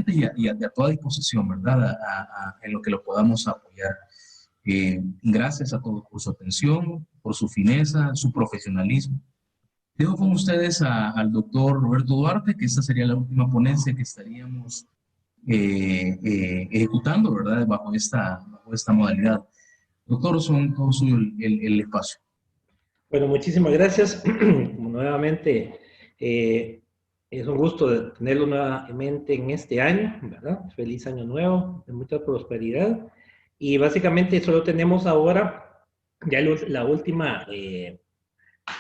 pendientes y a toda disposición, ¿verdad? En lo que lo podamos apoyar. Gracias a todos por su atención, por su fineza, su profesionalismo. Dejo con ustedes al doctor Roberto Duarte, que esta sería la última ponencia que estaríamos ejecutando, ¿verdad? Bajo esta modalidad. Doctor, son todo suyo el espacio. Bueno, muchísimas gracias. Nuevamente, es un gusto tenerlo nuevamente en este año, ¿verdad? Feliz año nuevo, de mucha prosperidad. Y básicamente solo tenemos ahora ya la última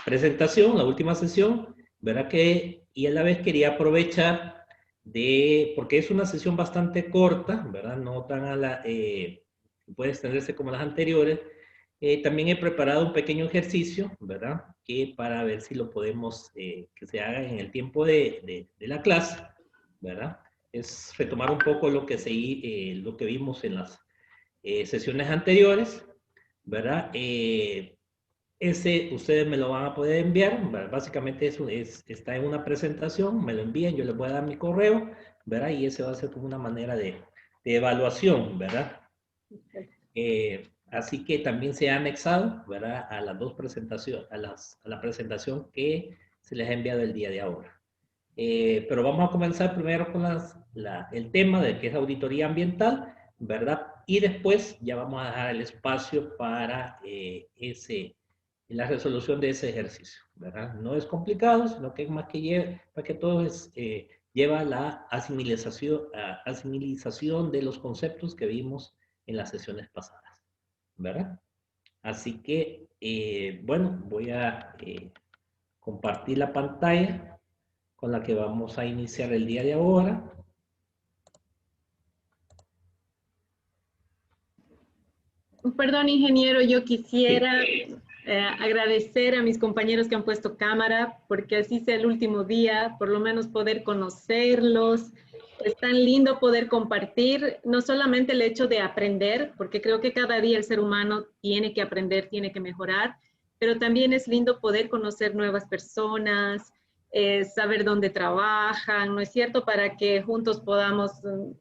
presentación, la última sesión, ¿verdad? Y a la vez quería aprovechar porque es una sesión bastante corta, ¿verdad? No tan puede extenderse como las anteriores. También he preparado un pequeño ejercicio, ¿verdad? Que para ver si lo podemos, que se haga en el tiempo de la clase, ¿verdad? Es retomar un poco lo que vimos en las sesiones anteriores, ¿verdad? Ustedes me lo van a poder enviar, ¿verdad? Básicamente está en una presentación, me lo envían, yo les voy a dar mi correo, ¿verdad? Y ese va a ser como una manera de evaluación, ¿verdad? Así que también se ha anexado, ¿verdad? A las dos presentaciones, a la presentación que se les ha enviado el día de ahora. Pero vamos a comenzar primero con el tema de que es auditoría ambiental, ¿verdad? Y después ya vamos a dejar el espacio para la resolución de ese ejercicio, ¿verdad? No es complicado, sino que es más que todo lleva la asimilización de los conceptos que vimos en las sesiones pasadas, ¿verdad? Así que, bueno, voy a compartir la pantalla con la que vamos a iniciar el día de ahora. Perdón, ingeniero, yo quisiera agradecer a mis compañeros que han puesto cámara, porque así sea el último día, por lo menos poder conocerlos. Es tan lindo poder compartir, no solamente el hecho de aprender, porque creo que cada día el ser humano tiene que aprender, tiene que mejorar, pero también es lindo poder conocer nuevas personas, saber dónde trabajan, ¿no es cierto? Para que juntos podamos,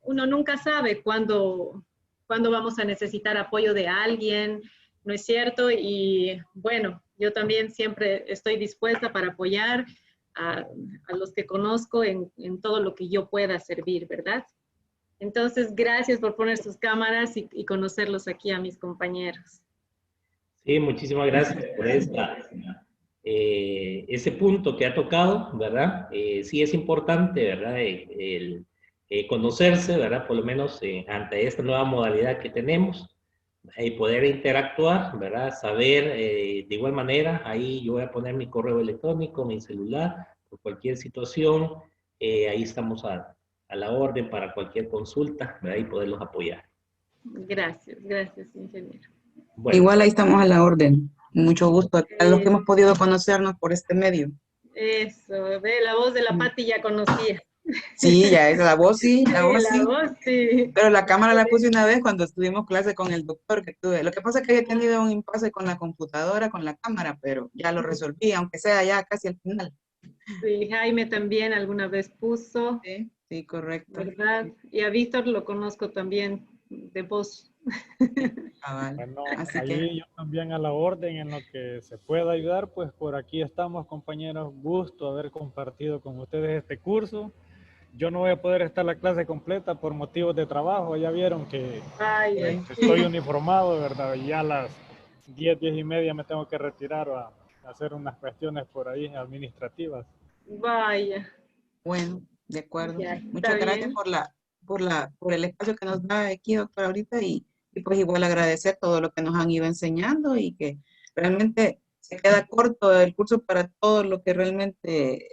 uno nunca sabe cuándo vamos a necesitar apoyo de alguien, ¿no es cierto? Y bueno, yo también siempre estoy dispuesta para apoyar a los que conozco en todo lo que yo pueda servir, ¿verdad? Entonces, gracias por poner sus cámaras y conocerlos aquí a mis compañeros. Sí, muchísimas gracias por ese punto que ha tocado, ¿verdad? Sí es importante, ¿verdad? Conocerse, ¿verdad? Por lo menos ante esta nueva modalidad que tenemos y poder interactuar, ¿verdad? Saber de igual manera, ahí yo voy a poner mi correo electrónico, mi celular, por cualquier situación, ahí estamos a la orden para cualquier consulta, ¿verdad? Y poderlos apoyar. Gracias, ingeniero. Bueno. Igual ahí estamos a la orden. Mucho gusto a los que hemos podido conocernos por este medio. Eso, ve, la voz de la Pati ya conocía. Sí, ya es la voz, sí, la voz, sí. Voz, sí. Pero la cámara la puse una vez cuando estuvimos clase con el doctor que tuve. Lo que pasa es que he tenido un impasse con la computadora, con la cámara, pero ya lo resolví, aunque sea ya casi al final. Sí, Jaime también alguna vez puso. Sí, sí, correcto. ¿Verdad? Y a Víctor lo conozco también de voz. Bueno, ahí yo también a la orden en lo que se pueda ayudar, pues por aquí estamos, compañeros. Gusto haber compartido con ustedes este curso. Yo no voy a poder estar la clase completa por motivos de trabajo. Ya vieron que estoy uniformado, ¿verdad? Y ya a las 10:30 me tengo que retirar a hacer unas cuestiones por ahí administrativas. Vaya. Bueno, de acuerdo. Muchas gracias por el espacio que nos da aquí, doctor, ahorita, y pues igual agradecer todo lo que nos han ido enseñando y que realmente se queda corto el curso para todo lo que realmente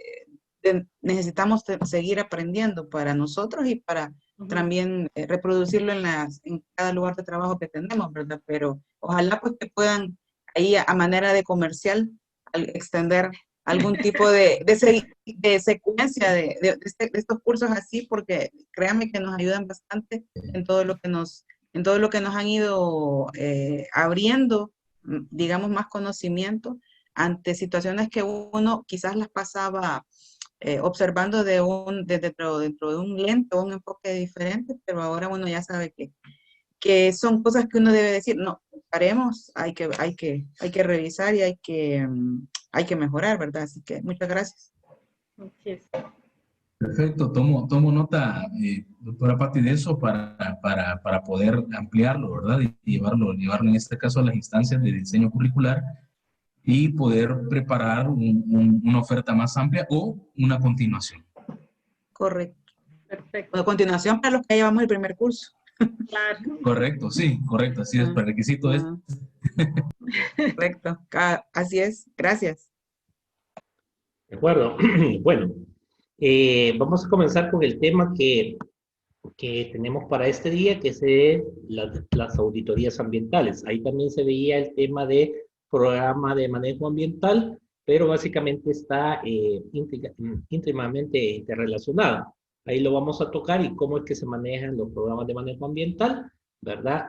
necesitamos seguir aprendiendo para nosotros y para también reproducirlo en cada lugar de trabajo que tenemos, ¿verdad? Pero ojalá pues que puedan ahí a manera de comercial extender algún tipo de secuencia de estos cursos así, porque créanme que nos ayudan bastante en todo lo que nos han ido abriendo, digamos, más conocimiento ante situaciones que uno quizás las pasaba observando dentro de un lente o un enfoque diferente, pero ahora uno ya sabe que son cosas que uno debe decir, no, paremos, hay que revisar y hay que mejorar, ¿verdad? Así que muchas gracias. Perfecto, tomo nota, doctora Patti, de eso para poder ampliarlo, ¿verdad? Y llevarlo en este caso a las instancias de diseño curricular y poder preparar una oferta más amplia o una continuación. Correcto. Perfecto. A continuación, para los que llevamos el primer curso. Claro. Correcto, sí, correcto, así es, el requisito es. Correcto, así es, gracias. De acuerdo. Bueno, vamos a comenzar con el tema que tenemos para este día, que es las auditorías ambientales. Ahí también se veía el tema de programa de manejo ambiental, pero básicamente está íntimamente interrelacionado. Ahí lo vamos a tocar y cómo es que se manejan los programas de manejo ambiental, ¿verdad?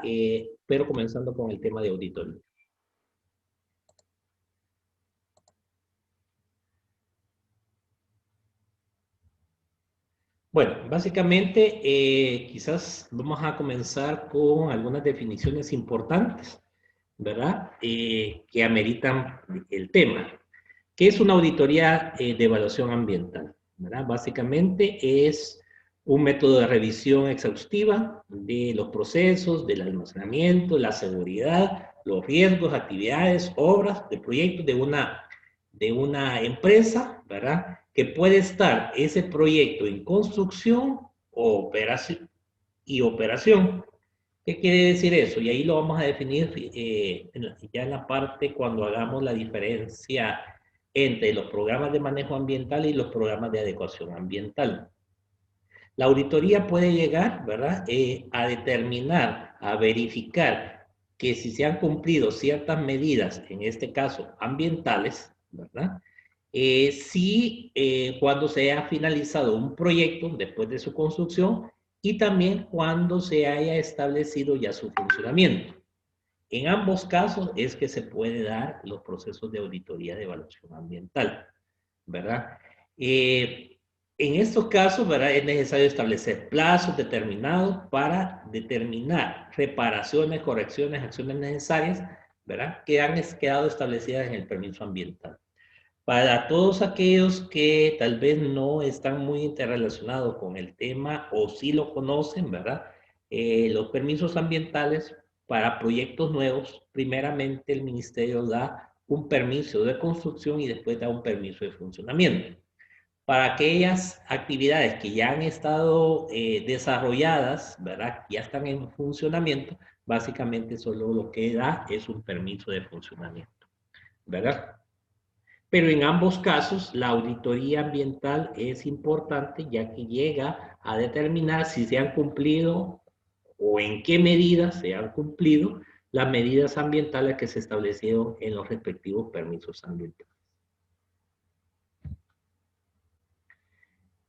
Pero comenzando con el tema de auditoría. Bueno, básicamente quizás vamos a comenzar con algunas definiciones importantes, ¿verdad? Que ameritan el tema. ¿Qué es una auditoría de evaluación ambiental? ¿Verdad? Básicamente es un método de revisión exhaustiva de los procesos, del almacenamiento, la seguridad, los riesgos, actividades, obras, de proyectos de una empresa, ¿verdad? Que puede estar ese proyecto en construcción o operación. ¿Qué quiere decir eso? Y ahí lo vamos a definir ya en la parte cuando hagamos la diferencia entre los programas de manejo ambiental y los programas de adecuación ambiental. La auditoría puede llegar, ¿verdad?, a determinar, a verificar que si se han cumplido ciertas medidas, en este caso ambientales, ¿verdad?, si cuando se ha finalizado un proyecto después de su construcción y también cuando se haya establecido ya su funcionamiento. En ambos casos es que se puede dar los procesos de auditoría de evaluación ambiental, ¿verdad? En estos casos, ¿verdad?, es necesario establecer plazos determinados para determinar reparaciones, correcciones, acciones necesarias, ¿verdad?, que han quedado establecidas en el permiso ambiental. Para todos aquellos que tal vez no están muy interrelacionados con el tema o sí lo conocen, ¿verdad? Los permisos ambientales para proyectos nuevos, primeramente el ministerio da un permiso de construcción y después da un permiso de funcionamiento. Para aquellas actividades que ya han estado desarrolladas, ¿verdad?, ya están en funcionamiento, básicamente solo lo que da es un permiso de funcionamiento, ¿verdad? Pero en ambos casos, la auditoría ambiental es importante ya que llega a determinar si se han cumplido o en qué medida se han cumplido las medidas ambientales que se establecieron en los respectivos permisos ambientales.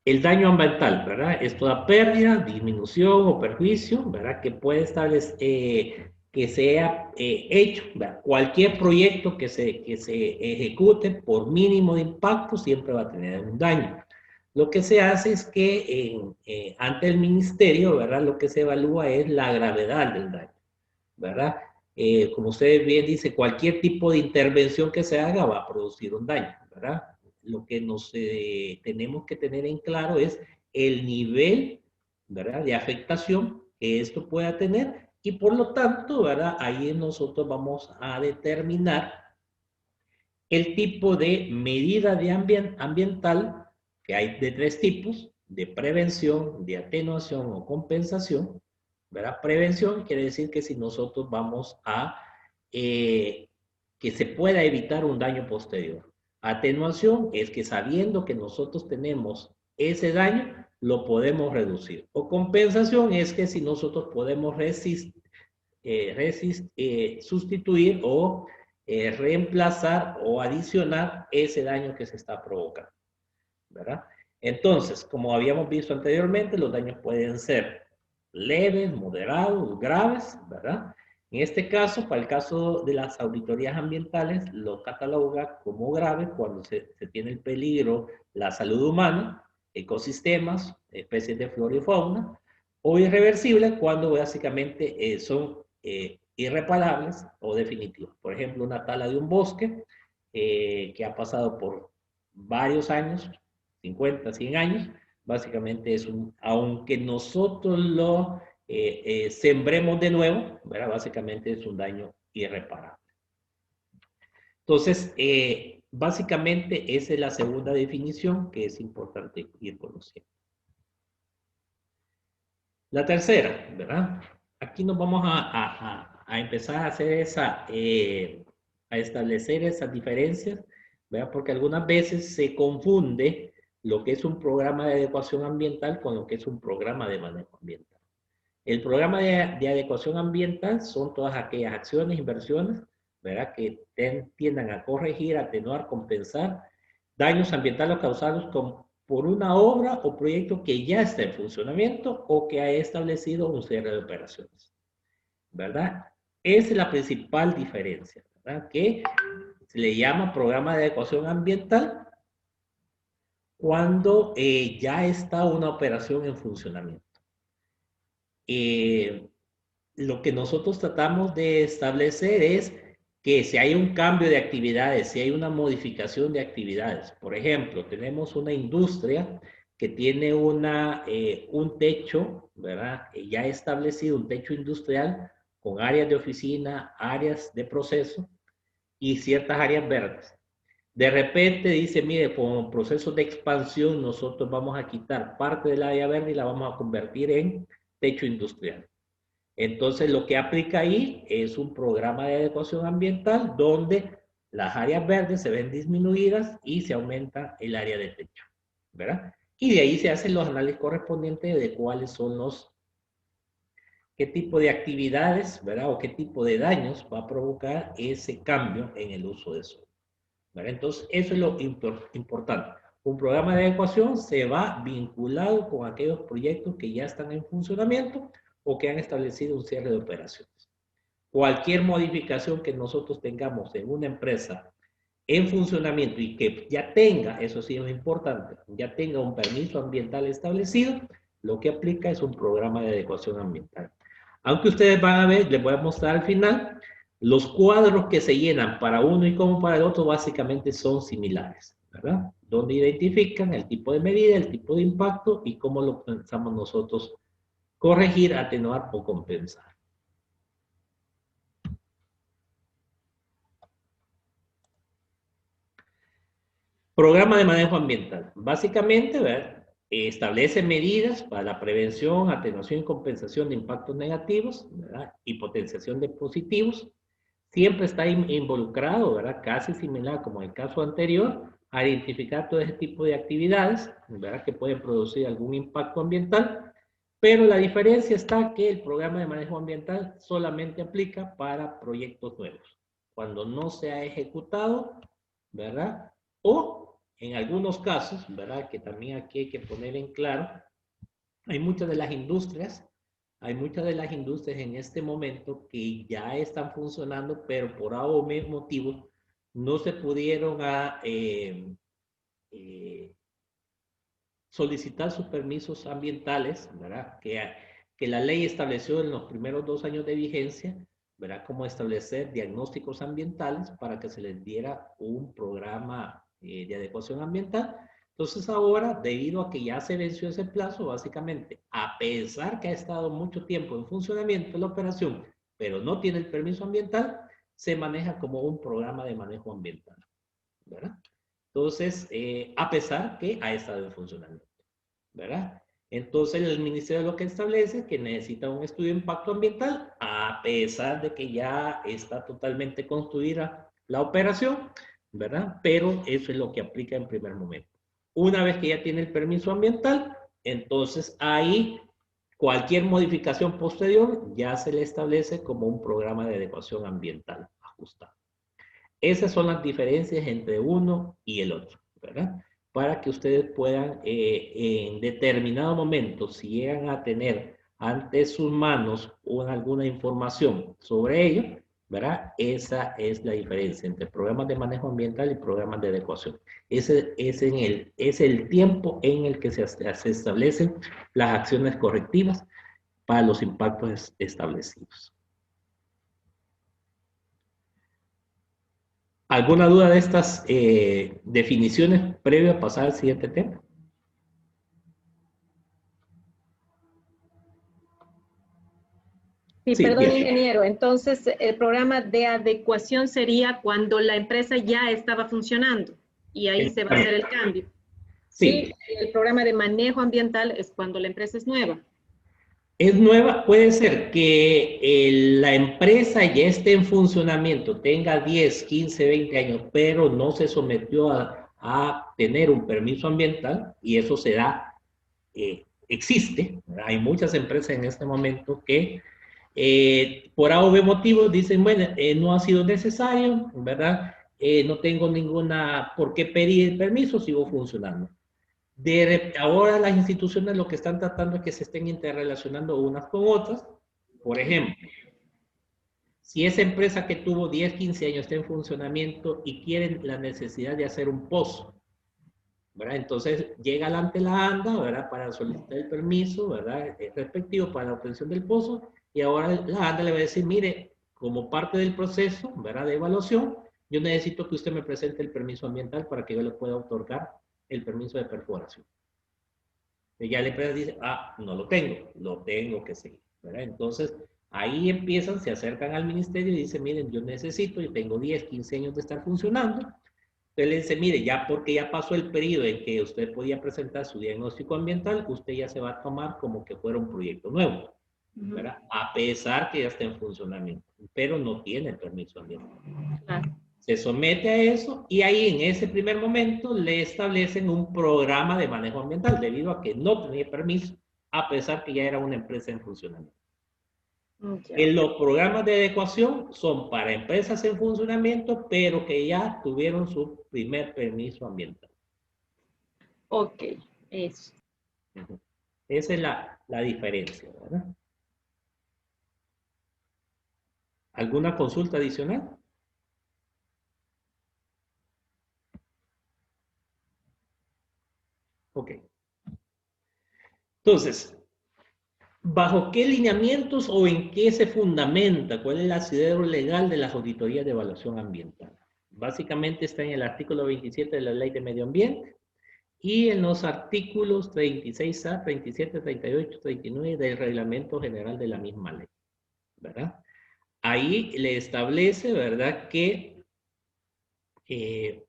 El daño ambiental, ¿verdad?, es toda pérdida, disminución o perjuicio, ¿verdad?, que puede establecer, que sea hecho, ¿verdad? Cualquier proyecto que se ejecute por mínimo de impacto siempre va a tener un daño. Lo que se hace es que ante el ministerio, ¿verdad?, lo que se evalúa es la gravedad del daño, ¿verdad? Como usted bien dice, cualquier tipo de intervención que se haga va a producir un daño, ¿verdad? Lo que tenemos que tener en claro es el nivel, ¿verdad?, de afectación que esto pueda tener y por lo tanto, ¿verdad?, ahí nosotros vamos a determinar el tipo de medida de ambiental, que hay de 3 tipos, de prevención, de atenuación o compensación, ¿verdad? Prevención quiere decir que si nosotros vamos a que se pueda evitar un daño posterior. Atenuación es que sabiendo que nosotros tenemos ese daño, lo podemos reducir. O compensación es que si nosotros podemos sustituir o reemplazar o adicionar ese daño que se está provocando, ¿verdad? Entonces, como habíamos visto anteriormente, los daños pueden ser leves, moderados, graves, ¿verdad? En este caso, para el caso de las auditorías ambientales, lo cataloga como grave cuando se tiene el peligro, la salud humana, ecosistemas, especies de flora y fauna, o irreversible cuando básicamente son irreparables o definitivos. Por ejemplo, una tala de un bosque que ha pasado por varios años, 50, 100 años, básicamente es aunque nosotros lo sembremos de nuevo, ¿verdad? Básicamente es un daño irreparable. Entonces, básicamente esa es la segunda definición que es importante ir conociendo. La tercera, ¿verdad? Aquí nos vamos a empezar a hacer a establecer esas diferencias, ¿verdad? Porque algunas veces se confunde lo que es un programa de adecuación ambiental con lo que es un programa de manejo ambiental. El programa de adecuación ambiental son todas aquellas acciones, inversiones, ¿verdad? Que tiendan a corregir, atenuar, compensar daños ambientales causados por una obra o proyecto que ya está en funcionamiento o que ha establecido un cierre de operaciones, ¿verdad? Esa es la principal diferencia, ¿verdad? Que se le llama programa de adecuación ambiental cuando ya está una operación en funcionamiento. Lo que nosotros tratamos de establecer es que si hay un cambio de actividades, si hay una modificación de actividades, por ejemplo, tenemos una industria que tiene un techo, ¿verdad? Ya establecido, un techo industrial con áreas de oficina, áreas de proceso y ciertas áreas verdes. De repente dice, mire, con procesos de expansión nosotros vamos a quitar parte del área verde y la vamos a convertir en techo industrial. Entonces, lo que aplica ahí es un programa de adecuación ambiental donde las áreas verdes se ven disminuidas y se aumenta el área de techo, ¿verdad? Y de ahí se hacen los análisis correspondientes de cuáles son qué tipo de actividades, ¿verdad? O qué tipo de daños va a provocar ese cambio en el uso de suelo, ¿verdad? Entonces, eso es lo importante. Un programa de adecuación se va vinculado con aquellos proyectos que ya están en funcionamiento o que han establecido un cierre de operaciones. Cualquier modificación que nosotros tengamos en una empresa en funcionamiento y que ya tenga, eso sí es importante, ya tenga un permiso ambiental establecido, lo que aplica es un programa de adecuación ambiental. Aunque ustedes van a ver, les voy a mostrar al final, los cuadros que se llenan para uno y como para el otro básicamente son similares, ¿verdad? Donde identifican el tipo de medida, el tipo de impacto y cómo lo pensamos nosotros corregir, atenuar o compensar. Programa de manejo ambiental. Básicamente, ¿verdad? Establece medidas para la prevención, atenuación y compensación de impactos negativos, ¿verdad? Y potenciación de positivos. Siempre está involucrado, ¿verdad? Casi similar como en el caso anterior, a identificar todo ese tipo de actividades, ¿verdad? Que pueden producir algún impacto ambiental. Pero la diferencia está que el programa de manejo ambiental solamente aplica para proyectos nuevos. Cuando no se ha ejecutado, ¿verdad? O en algunos casos, ¿verdad? Que también aquí hay que poner en claro, hay muchas de las industrias en este momento que ya están funcionando, pero por algún motivo no se pudieron solicitar sus permisos ambientales, ¿verdad? Que la ley estableció en los primeros 2 años de vigencia, ¿verdad? Cómo establecer diagnósticos ambientales para que se les diera un programa de adecuación ambiental. Entonces ahora, debido a que ya se venció ese plazo, básicamente, a pesar que ha estado mucho tiempo en funcionamiento la operación, pero no tiene el permiso ambiental, se maneja como un programa de manejo ambiental, ¿verdad? Entonces, a pesar que ha estado en funcionamiento, ¿verdad? Entonces, el ministerio lo que establece es que necesita un estudio de impacto ambiental, a pesar de que ya está totalmente construida la operación, ¿verdad? Pero eso es lo que aplica en primer momento. Una vez que ya tiene el permiso ambiental, entonces ahí cualquier modificación posterior ya se le establece como un programa de adecuación ambiental ajustado. Esas son las diferencias entre uno y el otro, ¿verdad? Para que ustedes puedan, en determinado momento, si llegan a tener ante sus manos alguna información sobre ello, ¿verdad? Esa es la diferencia entre programas de manejo ambiental y programas de adecuación. Ese es el tiempo en el que se establecen las acciones correctivas para los impactos establecidos. ¿Alguna duda de estas definiciones previo a pasar al siguiente tema? Sí, perdón, ingeniero. Entonces, el programa de adecuación sería cuando la empresa ya estaba funcionando y ahí se va a hacer el cambio. Sí. Y el programa de manejo ambiental es cuando la empresa es nueva. Es nueva, puede ser que la empresa ya esté en funcionamiento, tenga 10, 15, 20 años, pero no se sometió a tener un permiso ambiental y eso se da, existe. Hay muchas empresas en este momento que por A o B motivos dicen, bueno, no ha sido necesario, ¿verdad? No tengo ninguna por qué pedir el permiso, sigo funcionando. Ahora las instituciones lo que están tratando es que se estén interrelacionando unas con otras. Por ejemplo, si esa empresa que tuvo 10, 15 años está en funcionamiento y quieren la necesidad de hacer un pozo, ¿verdad? Entonces llega ante la ANDA, ¿verdad? Para solicitar el permiso, ¿verdad? Respectivo para la obtención del pozo, y ahora la ANDA le va a decir, mire, como parte del proceso, ¿verdad? De evaluación, yo necesito que usted me presente el permiso ambiental para que yo le pueda otorgar el permiso de perforación. Y ya la empresa dice, no lo tengo que seguir, ¿verdad? Entonces, ahí empiezan, se acercan al ministerio y dicen, miren, yo necesito, y tengo 10, 15 años de estar funcionando. Entonces le dice, mire, ya porque ya pasó el periodo en que usted podía presentar su diagnóstico ambiental, usted ya se va a tomar como que fuera un proyecto nuevo, ¿verdad? A pesar que ya está en funcionamiento, pero no tiene el permiso ambiental. Se somete a eso y ahí en ese primer momento le establecen un programa de manejo ambiental debido a que no tenía permiso, a pesar que ya era una empresa en funcionamiento. En los programas de adecuación son para empresas en funcionamiento, pero que ya tuvieron su primer permiso ambiental. Ok, eso. Esa es la diferencia, ¿verdad? ¿Alguna consulta adicional? Ok. Entonces, ¿bajo qué lineamientos o en qué se fundamenta? ¿Cuál es el asidero legal de las auditorías de evaluación ambiental? Básicamente está en el artículo 27 de la Ley de Medio Ambiente y en los artículos 36A, 37, 38, 39 del Reglamento General de la misma ley, ¿verdad? Ahí le establece, ¿verdad?, que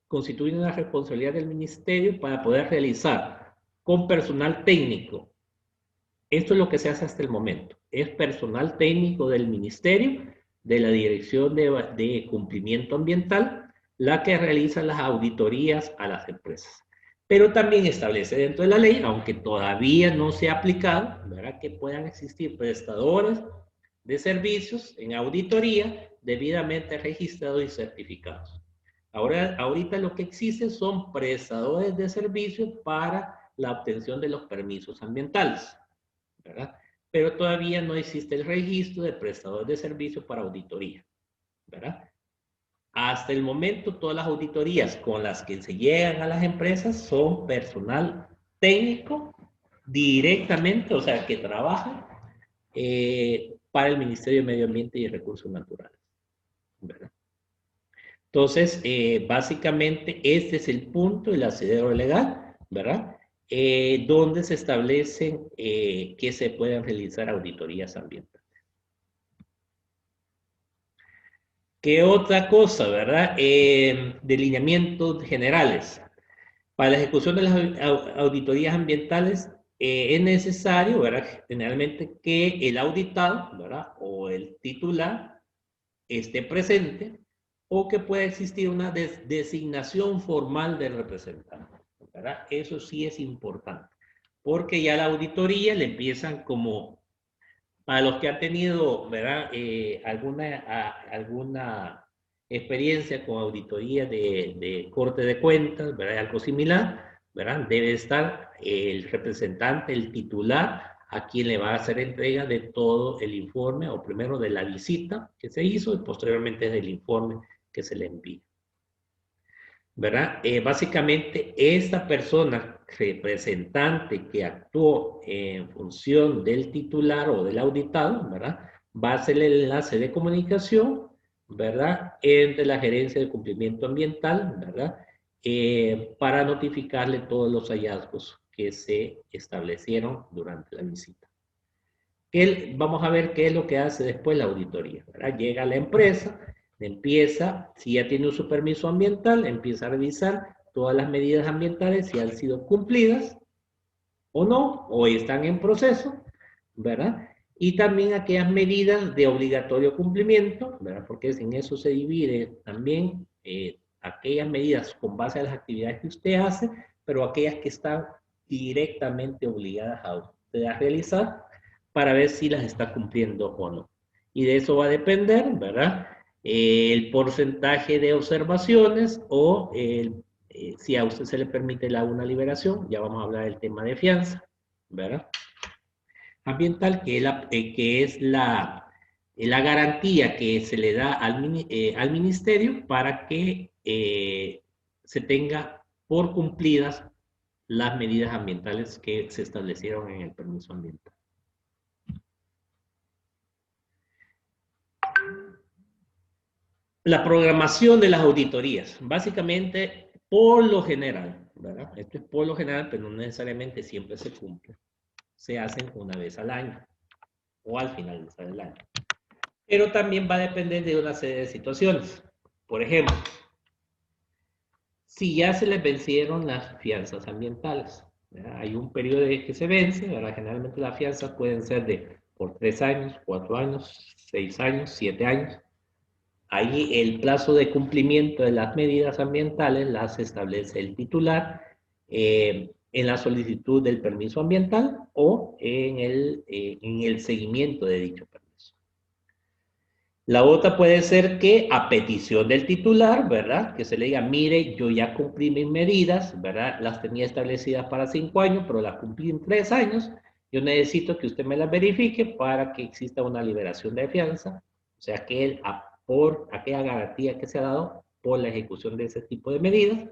constituye una responsabilidad del ministerio para poder realizar con personal técnico. Esto es lo que se hace hasta el momento. Es personal técnico del ministerio, de la Dirección de Cumplimiento Ambiental, la que realiza las auditorías a las empresas. Pero también establece dentro de la ley, aunque todavía no se ha aplicado, ¿verdad?, que puedan existir prestadores de servicios en auditoría debidamente registrados y certificados. Ahorita lo que existe son prestadores de servicios para la obtención de los permisos ambientales, ¿verdad? Pero todavía no existe el registro de prestadores de servicios para auditoría, ¿verdad? Hasta el momento, todas las auditorías con las que se llegan a las empresas son personal técnico directamente, o sea, que trabaja para el Ministerio de Medio Ambiente y Recursos Naturales, ¿verdad? Entonces, básicamente, este es el punto, el asidero legal, ¿verdad? Donde se establecen que se pueden realizar auditorías ambientales. ¿Qué otra cosa, verdad? Lineamientos generales. Para la ejecución de las auditorías ambientales es necesario, ¿verdad?, generalmente que el auditado, ¿verdad?, o el titular esté presente o que pueda existir una designación formal del representante, ¿verdad? Eso sí es importante, porque ya la auditoría le empiezan como, para los que han tenido, ¿verdad?, alguna experiencia con auditoría de corte de cuentas, ¿verdad?, algo similar, ¿verdad?, debe estar el representante, el titular, a quien le va a hacer entrega de todo el informe, o primero de la visita que se hizo y posteriormente del informe que se le envía. ¿Verdad? Básicamente, esta persona representante que actuó en función del titular o del auditado, ¿verdad? Va a ser el enlace de comunicación, ¿verdad? Entre la gerencia de cumplimiento ambiental, ¿verdad? Para notificarle todos los hallazgos que se establecieron durante la visita. Vamos a ver qué es lo que hace después la auditoría, ¿verdad? Llega a la empresa, empieza, si ya tiene su permiso ambiental, empieza a revisar todas las medidas ambientales, si han sido cumplidas o no, o están en proceso, ¿verdad? Y también aquellas medidas de obligatorio cumplimiento, ¿verdad? Porque en eso se divide también aquellas medidas con base a las actividades que usted hace, pero aquellas que están directamente obligadas a usted a realizar para ver si las está cumpliendo o no. Y de eso va a depender, ¿verdad? El porcentaje de observaciones o si a usted se le permite una liberación, ya vamos a hablar del tema de fianza, ¿verdad? Ambiental, que es la garantía que se le da al ministerio para que se tenga por cumplidas las medidas ambientales que se establecieron en el permiso ambiental. La programación de las auditorías, básicamente, por lo general, ¿verdad? Esto es por lo general, pero no necesariamente siempre se cumple. Se hacen una vez al año o al finalizar el año. Pero también va a depender de una serie de situaciones. Por ejemplo, si ya se les vencieron las fianzas ambientales, ¿verdad? Hay un periodo que se vence, ¿verdad? Generalmente las fianzas pueden ser por 3 años, 4 años, 6 años, 7 años. Ahí el plazo de cumplimiento de las medidas ambientales las establece el titular en la solicitud del permiso ambiental o en el seguimiento de dicho permiso. La otra puede ser que a petición del titular, ¿verdad? Que se le diga, mire, yo ya cumplí mis medidas, ¿verdad? Las tenía establecidas para 5 años, pero las cumplí en 3 años. Yo necesito que usted me las verifique para que exista una liberación de fianza. O sea, que él por aquella garantía que se ha dado por la ejecución de ese tipo de medidas,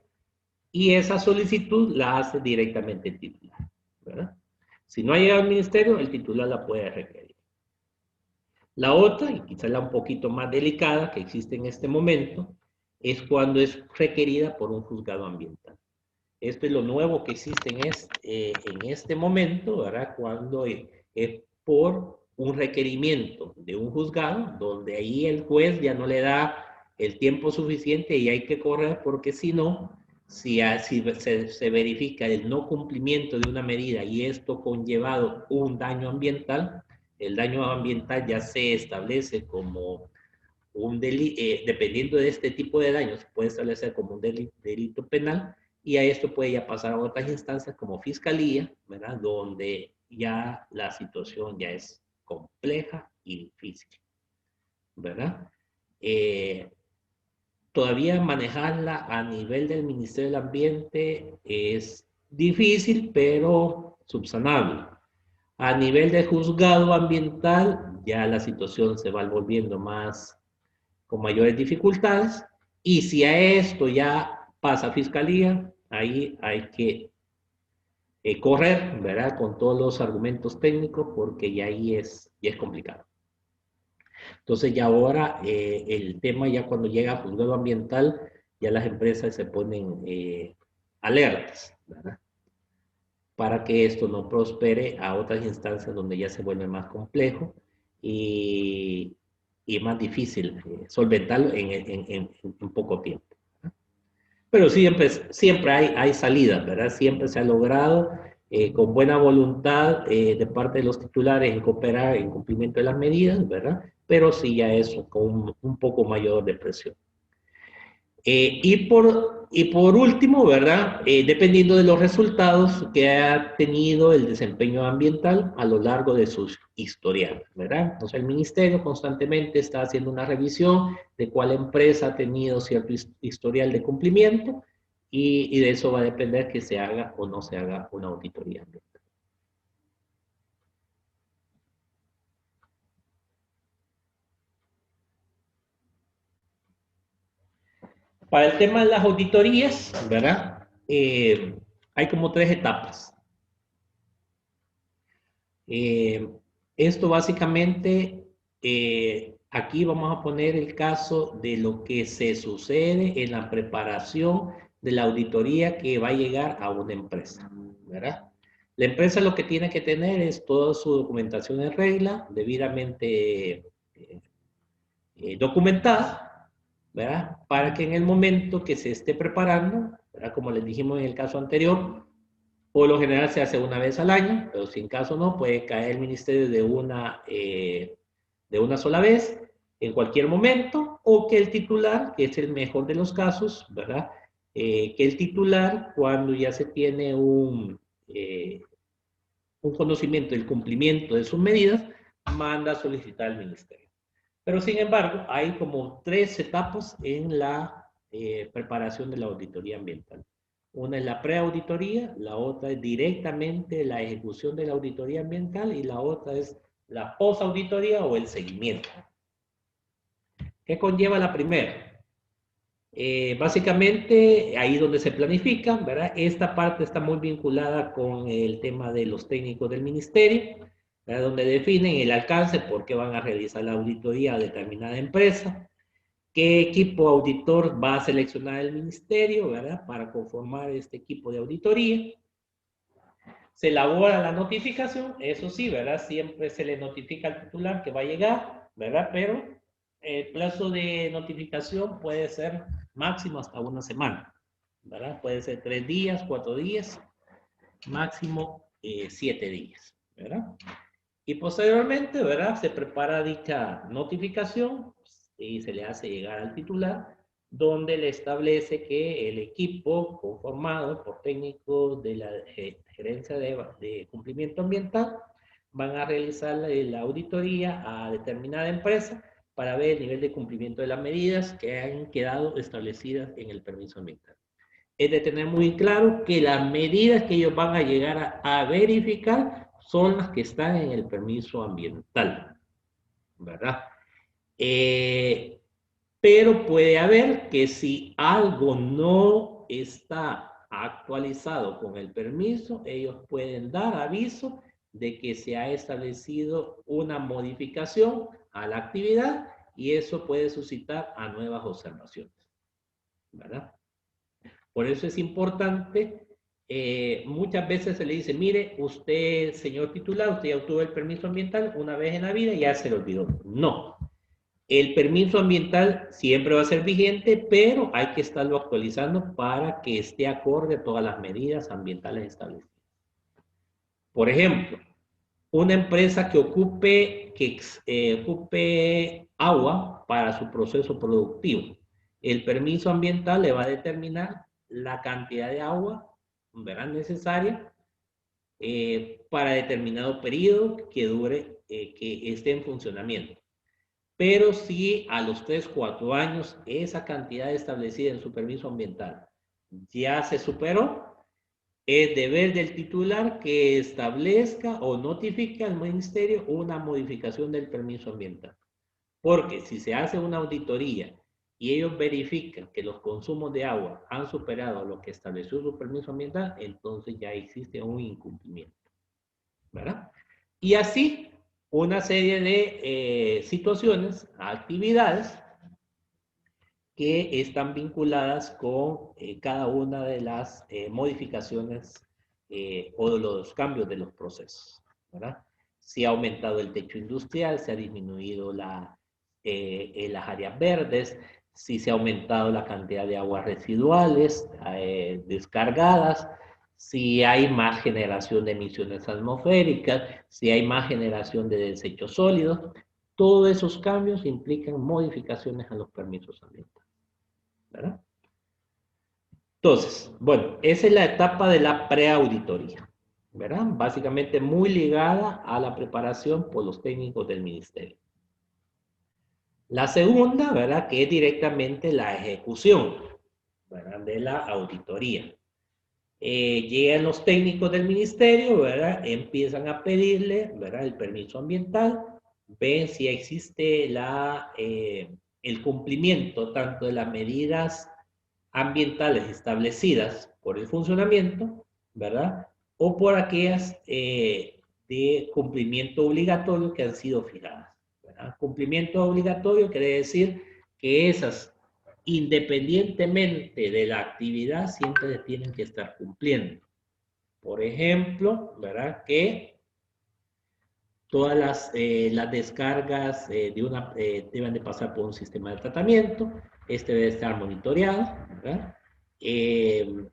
y esa solicitud la hace directamente el titular, ¿verdad? Si no ha llegado al ministerio, el titular la puede requerir. La otra, y quizás la un poquito más delicada que existe en este momento, es cuando es requerida por un juzgado ambiental. Esto es lo nuevo que existe en este momento, ¿verdad? Cuando es por un requerimiento de un juzgado, donde ahí el juez ya no le da el tiempo suficiente y hay que correr, porque si no, si se verifica el no cumplimiento de una medida y esto conllevado un daño ambiental, el daño ambiental ya se establece como un delito, dependiendo de este tipo de daños, se puede establecer como un delito penal, y a esto puede ya pasar a otras instancias como fiscalía, ¿verdad? Donde ya la situación ya es compleja y difícil, ¿verdad? Todavía manejarla a nivel del Ministerio del Ambiente es difícil, pero subsanable. A nivel de juzgado ambiental, ya la situación se va volviendo con mayores dificultades, y si a esto ya pasa a fiscalía, ahí hay que correr, ¿verdad? Con todos los argumentos técnicos, porque ya ahí es complicado. Entonces ya ahora el tema ya cuando llega a juzgado ambiental, ya las empresas se ponen alertas, ¿verdad? Para que esto no prospere a otras instancias donde ya se vuelve más complejo y más difícil solventarlo en poco tiempo. Pero siempre hay salidas, ¿verdad? Siempre se ha logrado con buena voluntad de parte de los titulares en cooperar en cumplimiento de las medidas, ¿verdad? Pero sí ya es con un poco mayor de presión. Y por último, ¿verdad? Dependiendo de los resultados que ha tenido el desempeño ambiental a lo largo de sus historiales, ¿verdad? Entonces el ministerio constantemente está haciendo una revisión de cuál empresa ha tenido cierto historial de cumplimiento, y de eso va a depender que se haga o no se haga una auditoría ambiental. Para el tema de las auditorías, ¿verdad? Hay como 3 etapas. Esto básicamente, aquí vamos a poner el caso de lo que se sucede en la preparación de la auditoría que va a llegar a una empresa, ¿verdad? La empresa lo que tiene que tener es toda su documentación en regla, debidamente documentada, ¿verdad? Para que en el momento que se esté preparando, ¿verdad? Como les dijimos en el caso anterior, por lo general se hace una vez al año, pero si en caso no, puede caer el ministerio de una sola vez, en cualquier momento, o que el titular, que es el mejor de los casos, ¿verdad? Que el titular, cuando ya se tiene un conocimiento del cumplimiento de sus medidas, manda a solicitar al ministerio. Pero sin embargo, hay como 3 etapas en la preparación de la auditoría ambiental. Una es la preauditoría, la otra es directamente la ejecución de la auditoría ambiental y la otra es la posauditoría o el seguimiento. ¿Qué conlleva la primera? Básicamente, ahí donde se planifica, ¿verdad? Esta parte está muy vinculada con el tema de los técnicos del ministerio, ¿verdad? Donde definen el alcance, por qué van a realizar la auditoría a determinada empresa, qué equipo auditor va a seleccionar el ministerio, ¿verdad? Para conformar este equipo de auditoría. Se elabora la notificación, eso sí, ¿verdad? Siempre se le notifica al titular que va a llegar, ¿verdad? Pero el plazo de notificación puede ser máximo hasta una semana, ¿verdad? Puede ser 3 días, 4 días, máximo 7 días, ¿verdad? Y posteriormente, ¿verdad? Se prepara dicha notificación y se le hace llegar al titular, donde le establece que el equipo conformado por técnicos de la gerencia de cumplimiento ambiental van a realizar la auditoría a determinada empresa para ver el nivel de cumplimiento de las medidas que han quedado establecidas en el permiso ambiental. Es de tener muy claro que las medidas que ellos van a llegar a verificar son las que están en el permiso ambiental, ¿verdad? Pero puede haber que si algo no está actualizado con el permiso, ellos pueden dar aviso de que se ha establecido una modificación a la actividad y eso puede suscitar a nuevas observaciones, ¿verdad? Por eso es importante, muchas veces se le dice, mire, usted, señor titular, usted ya obtuvo el permiso ambiental una vez en la vida y ya se le olvidó. No. El permiso ambiental siempre va a ser vigente, pero hay que estarlo actualizando para que esté acorde a todas las medidas ambientales establecidas. Por ejemplo, una empresa que ocupe agua para su proceso productivo. El permiso ambiental le va a determinar la cantidad de agua, ¿verdad? Necesaria para determinado periodo que dure, que esté en funcionamiento. Pero si a los 3, 4 años esa cantidad establecida en su permiso ambiental ya se superó, es deber del titular que establezca o notifique al ministerio una modificación del permiso ambiental. Porque si se hace una auditoría y ellos verifican que los consumos de agua han superado lo que estableció su permiso ambiental, entonces ya existe un incumplimiento, ¿verdad? Y así una serie de situaciones, actividades que están vinculadas con cada una de las modificaciones o de los cambios de los procesos, ¿verdad? Si ha aumentado el techo industrial, si ha disminuido las áreas verdes, si se ha aumentado la cantidad de aguas residuales descargadas, si hay más generación de emisiones atmosféricas, si hay más generación de desechos sólidos. Todos esos cambios implican modificaciones a los permisos ambientales, ¿verdad? Entonces, bueno, esa es la etapa de la preauditoría, ¿verdad? Básicamente muy ligada a la preparación por los técnicos del ministerio. La segunda, ¿verdad? Que es directamente la ejecución, ¿verdad? De la auditoría. Llegan los técnicos del ministerio, ¿verdad? Empiezan a pedirle, ¿verdad? El permiso ambiental, ven si existe el cumplimiento tanto de las medidas ambientales establecidas por el funcionamiento, ¿verdad? O por aquellas de cumplimiento obligatorio que han sido fijadas, ¿verdad? Cumplimiento obligatorio quiere decir que esas, independientemente de la actividad, siempre tienen que estar cumpliendo. Por ejemplo, ¿verdad? Que todas las descargas deben de pasar por un sistema de tratamiento, este debe estar monitoreado, ¿verdad? Que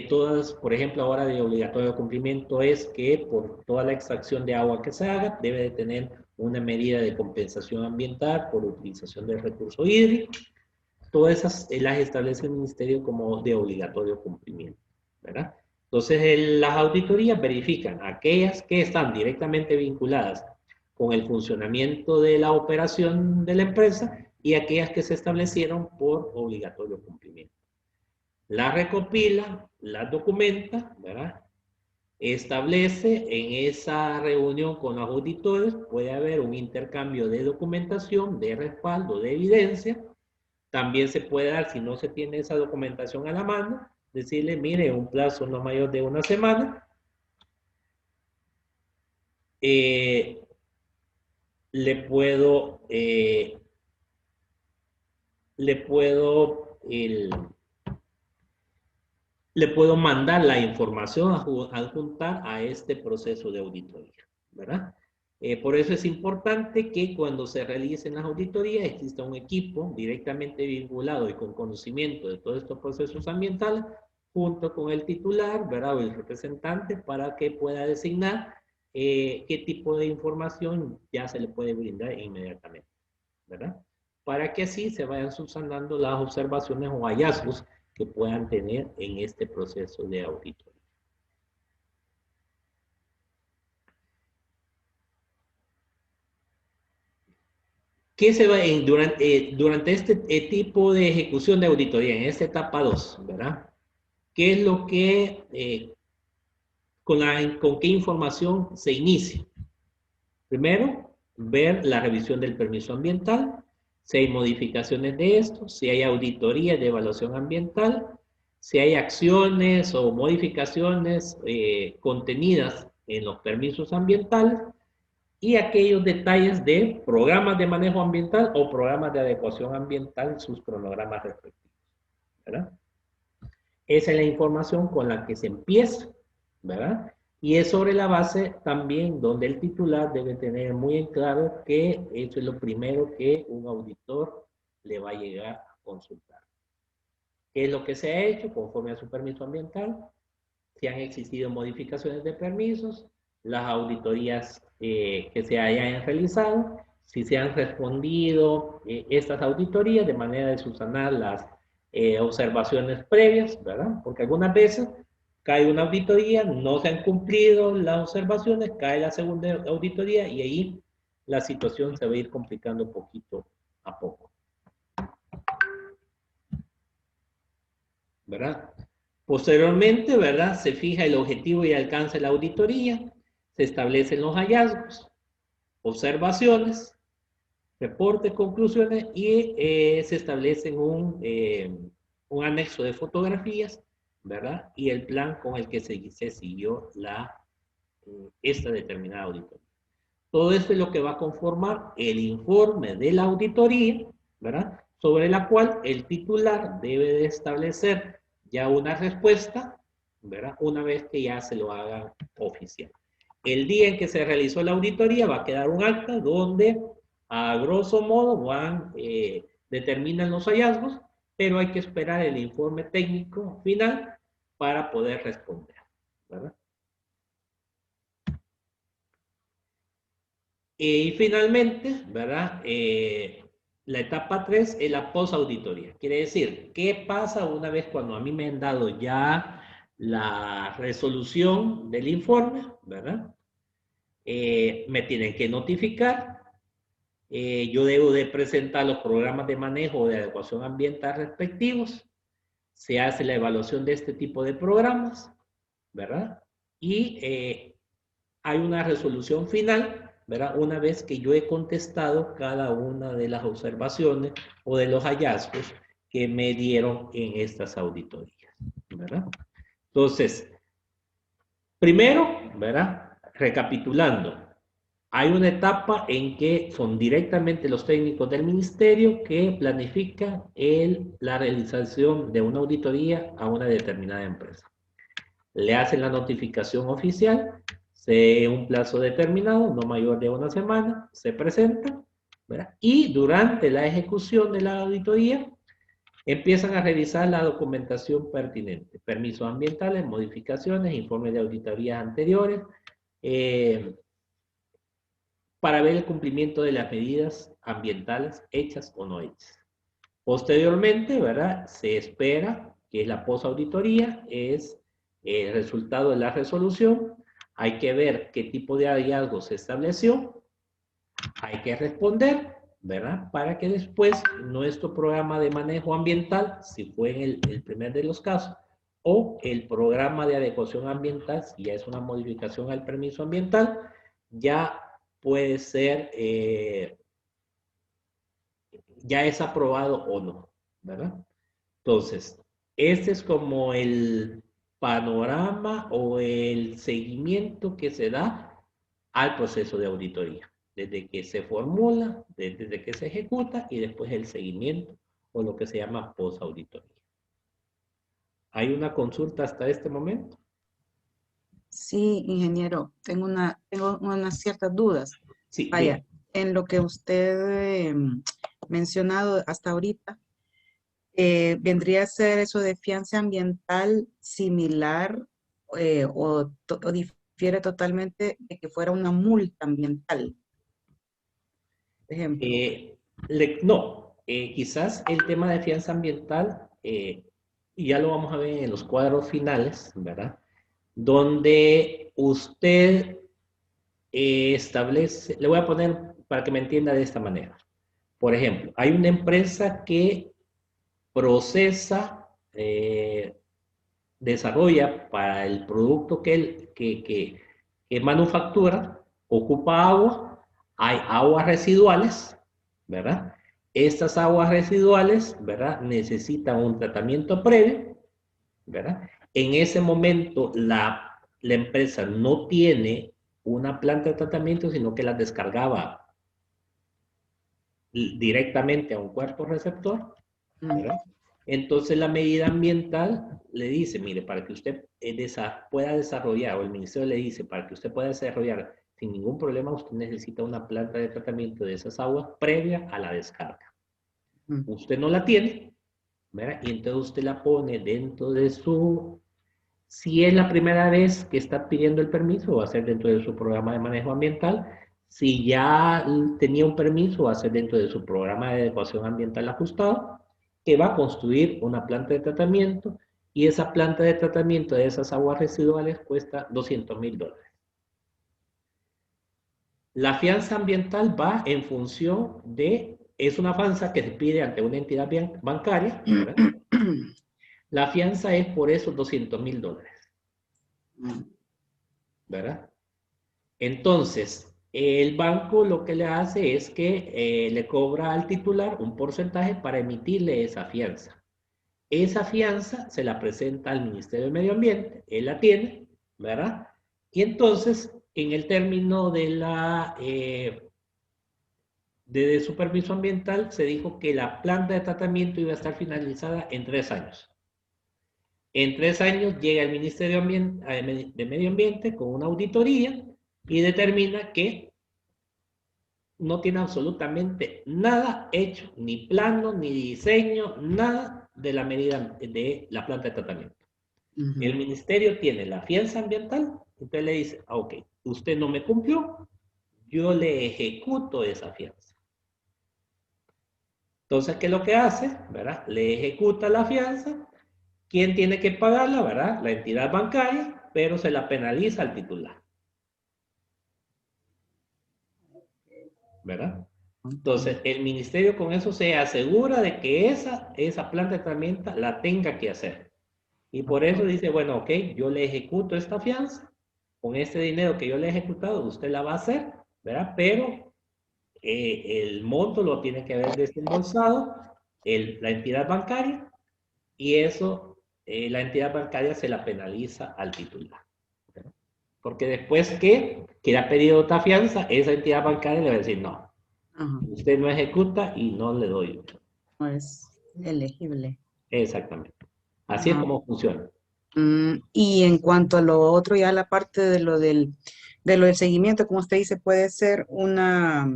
todas, por ejemplo, ahora de obligatorio cumplimiento es que por toda la extracción de agua que se haga, debe de tener una medida de compensación ambiental por utilización del recurso hídrico. Todas esas las establece el Ministerio como de obligatorio cumplimiento, ¿verdad? Entonces, las auditorías verifican aquellas que están directamente vinculadas con el funcionamiento de la operación de la empresa y aquellas que se establecieron por obligatorio cumplimiento. La recopila, la documenta, ¿verdad? Establece en esa reunión con los auditores, puede haber un intercambio de documentación, de respaldo, de evidencia. También se puede dar, si no se tiene esa documentación a la mano, decirle, mire, un plazo no mayor de una semana, le puedo mandar la información a adjuntar a este proceso de auditoría, ¿verdad? Por eso es importante que cuando se realicen las auditorías exista un equipo directamente vinculado y con conocimiento de todos estos procesos ambientales, junto con el titular, ¿verdad? O el representante, para que pueda designar qué tipo de información ya se le puede brindar inmediatamente, ¿verdad? Para que así se vayan subsanando las observaciones o hallazgos que puedan tener en este proceso de auditoría. ¿Qué se va durante este tipo de ejecución de auditoría, en esta etapa 2, ¿verdad? ¿Qué es lo que, con qué información se inicia? Primero, ver la revisión del permiso ambiental, si hay modificaciones de esto, si hay auditoría de evaluación ambiental, si hay acciones o modificaciones contenidas en los permisos ambientales, y aquellos detalles de programas de manejo ambiental o programas de adecuación ambiental, sus cronogramas respectivos, ¿verdad? Esa es la información con la que se empieza, ¿verdad? Y es sobre la base también donde el titular debe tener muy en claro que eso es lo primero que un auditor le va a llegar a consultar. ¿Qué es lo que se ha hecho conforme a su permiso ambiental? Si han existido modificaciones de permisos, las auditorías que se hayan realizado, si se han respondido estas auditorías de manera de subsanar las observaciones previas, ¿verdad? Porque algunas veces cae una auditoría, no se han cumplido las observaciones, cae la segunda auditoría y ahí la situación se va a ir complicando poquito a poco, ¿verdad? Posteriormente, ¿verdad? Se fija el objetivo y alcance de la auditoría, se establecen los hallazgos, observaciones, reportes, conclusiones y se establecen un anexo de fotografías, ¿verdad? Y el plan con el que se siguió esta determinada auditoría. Todo esto es lo que va a conformar el informe de la auditoría, ¿verdad? Sobre la cual el titular debe de establecer ya una respuesta, ¿verdad? Una vez que ya se lo hagan oficial. El día en que se realizó la auditoría va a quedar un acta donde a grosso modo determinan los hallazgos, pero hay que esperar el informe técnico final para poder responder, ¿verdad? Y finalmente, ¿verdad? La etapa 3 es la posauditoría. Quiere decir, ¿qué pasa una vez cuando a mí me han dado ya la resolución del informe, ¿verdad? Me tienen que notificar. Yo debo de presentar los programas de manejo o de adecuación ambiental respectivos. Se hace la evaluación de este tipo de programas, ¿verdad? Y hay una resolución final, ¿verdad? Una vez que yo he contestado cada una de las observaciones o de los hallazgos que me dieron en estas auditorías, ¿verdad? Entonces, primero, ¿verdad? Recapitulando, hay una etapa en que son directamente los técnicos del ministerio que planifican la realización de una auditoría a una determinada empresa. Le hacen la notificación oficial, un plazo determinado, no mayor de una semana, se presenta, ¿verdad? Y durante la ejecución de la auditoría, empiezan a revisar la documentación pertinente, permisos ambientales, modificaciones, informes de auditorías anteriores, para ver el cumplimiento de las medidas ambientales hechas o no hechas. Posteriormente, ¿verdad? Se espera que la posauditoría es el resultado de la resolución. Hay que ver qué tipo de hallazgo se estableció. Hay que responder, ¿verdad? Para que después nuestro programa de manejo ambiental, si fue en el primer de los casos, o el programa de adecuación ambiental, si ya es una modificación al permiso ambiental, ya puede ser, ya es aprobado o no, ¿verdad? Entonces, este es como el panorama o el seguimiento que se da al proceso de auditoría, desde que se formula, desde que se ejecuta y después el seguimiento o lo que se llama posauditoría. ¿Hay una consulta hasta este momento? Sí, ingeniero, tengo unas ciertas dudas. Sí. Vaya, Bien. en lo que usted mencionado hasta ahorita, ¿vendría a ser eso de fianza ambiental similar o difiere totalmente de que fuera una multa ambiental? Por ejemplo. No, quizás el tema de fianza ambiental, y ya lo vamos a ver en los cuadros finales, ¿verdad? Donde usted establece, le voy a poner para que me entienda de esta manera. Por ejemplo, hay una empresa que procesa, desarrolla para el producto que manufactura, ocupa agua, hay aguas residuales, ¿verdad? Estas aguas residuales, ¿verdad? Necesitan un tratamiento previo, ¿verdad? En ese momento la empresa no tiene una planta de tratamiento, sino que las descargaba directamente a un cuerpo receptor, ¿verdad? Entonces la medida ambiental le dice, mire, para que usted pueda desarrollar, o el ministerio le dice, para que usted pueda desarrollar sin ningún problema, usted necesita una planta de tratamiento de esas aguas previa a la descarga. Usted no la tiene, ¿verdad? Y entonces usted la pone dentro de su... Si es la primera vez que está pidiendo el permiso, va a ser dentro de su programa de manejo ambiental. Si ya tenía un permiso, va a ser dentro de su programa de adecuación ambiental ajustado, que va a construir una planta de tratamiento, y esa planta de tratamiento de esas aguas residuales cuesta $200,000. La fianza ambiental va en función de, es una fianza que se pide ante una entidad bancaria, ¿verdad? La fianza es por esos $200,000, ¿verdad? Entonces, el banco lo que le hace es que le cobra al titular un porcentaje para emitirle esa fianza. Esa fianza se la presenta al Ministerio de Medio Ambiente, él la tiene, ¿verdad? Y entonces, en el término de su permiso ambiental, se dijo que la planta de tratamiento iba a estar finalizada en 3 años. En 3 años llega el Ministerio de Medio Ambiente con una auditoría y determina que no tiene absolutamente nada hecho, ni plano, ni diseño, nada de la medida de la planta de tratamiento. El ministerio tiene la fianza ambiental, entonces le dice, ok, usted no me cumplió, yo le ejecuto esa fianza. Entonces, ¿qué es lo que hace? ¿Verdad? Le ejecuta la fianza. ¿Quién tiene que pagarla? ¿Verdad? La entidad bancaria, pero se la penaliza al titular. ¿Verdad? Entonces, el ministerio con eso se asegura de que esa planta de tratamiento la tenga que hacer. Y por eso dice, bueno, ok, yo le ejecuto esta fianza, con este dinero que yo le he ejecutado, usted la va a hacer, ¿verdad? Pero el monto lo tiene que haber desembolsado la entidad bancaria, y eso, la entidad bancaria se la penaliza al titular. ¿Verdad? Porque después que quiera pedir otra fianza, esa entidad bancaria le va a decir, no, usted no ejecuta y no le doy. No es elegible. Exactamente. Así es como funciona. Y en cuanto a lo otro, ya la parte de lo del seguimiento, como usted dice, puede ser una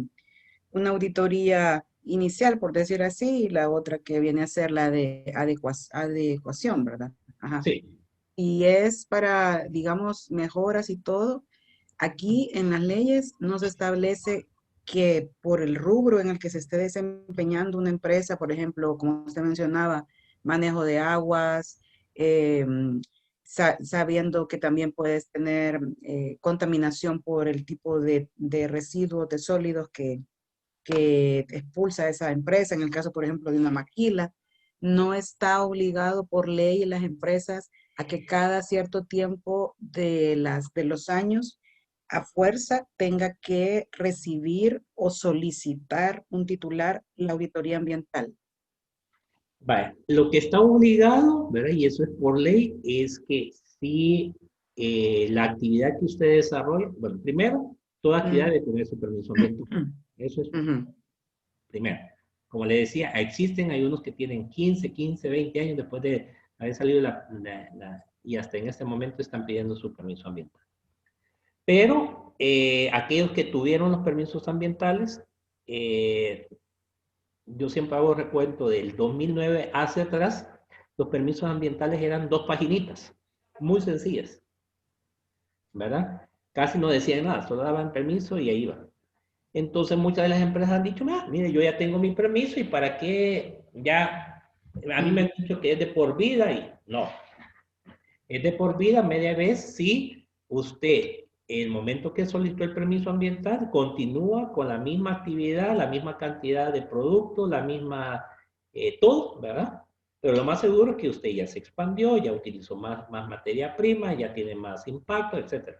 auditoría inicial, por decir así, y la otra que viene a ser la de adecuación, ¿verdad? Ajá. Sí. Y es para, digamos, mejoras y todo. Aquí en las leyes no se establece que por el rubro en el que se esté desempeñando una empresa, por ejemplo, como usted mencionaba, manejo de aguas, sabiendo que también puedes tener contaminación por el tipo de residuos, de sólidos que expulsa esa empresa, en el caso, por ejemplo, de una maquila, no está obligado por ley las empresas a que cada cierto tiempo de los años a fuerza tenga que recibir o solicitar un titular la auditoría ambiental. Vale. Lo que está obligado, ¿verdad? Y eso es por ley, es que si la actividad que usted desarrolla, bueno, primero, toda actividad debe tener su permiso ambiental. Eso es primero. Como le decía, existen, hay unos que tienen 15, 20 años después de haber salido y hasta en este momento están pidiendo su permiso ambiental. Pero aquellos que tuvieron los permisos ambientales, yo siempre hago recuento del 2009 hacia atrás, los permisos ambientales eran 2 paginitas, muy sencillas, ¿verdad? Casi no decían nada, solo daban permiso y ahí iban. Entonces muchas de las empresas han dicho, mire, yo ya tengo mi permiso y para qué ya, a mí me han dicho que es de por vida y no. Es de por vida media vez si usted, en el momento que solicitó el permiso ambiental, continúa con la misma actividad, la misma cantidad de productos, la misma, todo, ¿verdad? Pero lo más seguro es que usted ya se expandió, ya utilizó más materia prima, ya tiene más impacto, etc.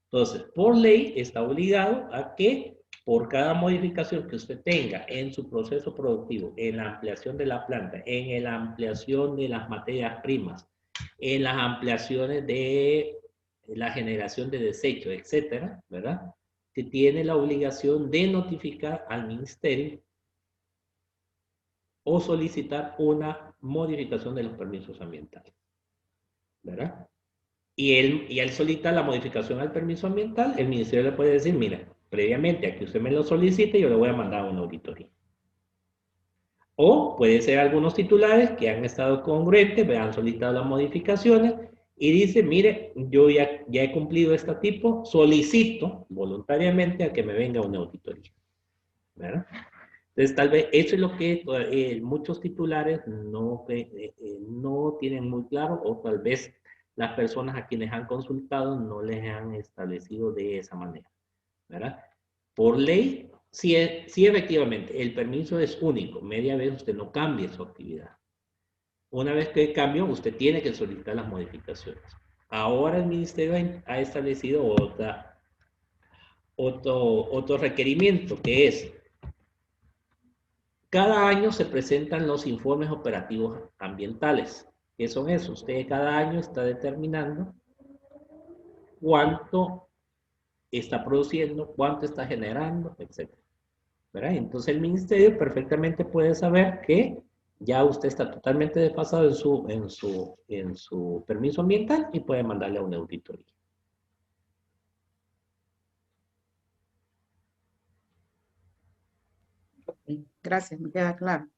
Entonces, por ley está obligado a que por cada modificación que usted tenga en su proceso productivo, en la ampliación de la planta, en la ampliación de las materias primas, en las ampliaciones de la generación de desechos, etcétera, ¿verdad? Que tiene la obligación de notificar al ministerio o solicitar una modificación de los permisos ambientales, ¿verdad? Y al solicitar la modificación al permiso ambiental, el ministerio le puede decir, mira, previamente a que usted me lo solicite, yo le voy a mandar una auditoría. O puede ser algunos titulares que han estado congruentes, han solicitado las modificaciones y dice, mire, yo ya he cumplido este tipo, solicito voluntariamente a que me venga una auditoría. ¿Verdad? Entonces, tal vez eso es lo que muchos titulares no tienen muy claro, o tal vez las personas a quienes han consultado no les han establecido de esa manera. ¿Verdad? Por ley, sí, efectivamente, el permiso es único. Media vez usted no cambia su actividad. Una vez que cambió, usted tiene que solicitar las modificaciones. Ahora el ministerio ha establecido otro requerimiento, que es, cada año se presentan los informes operativos ambientales. ¿Qué son esos? Usted cada año está determinando cuánto está produciendo, cuánto está generando, etc. ¿Verdad? Entonces el ministerio perfectamente puede saber que ya usted está totalmente desfasado en su permiso ambiental y puede mandarle a una auditoría. Gracias, me queda claro.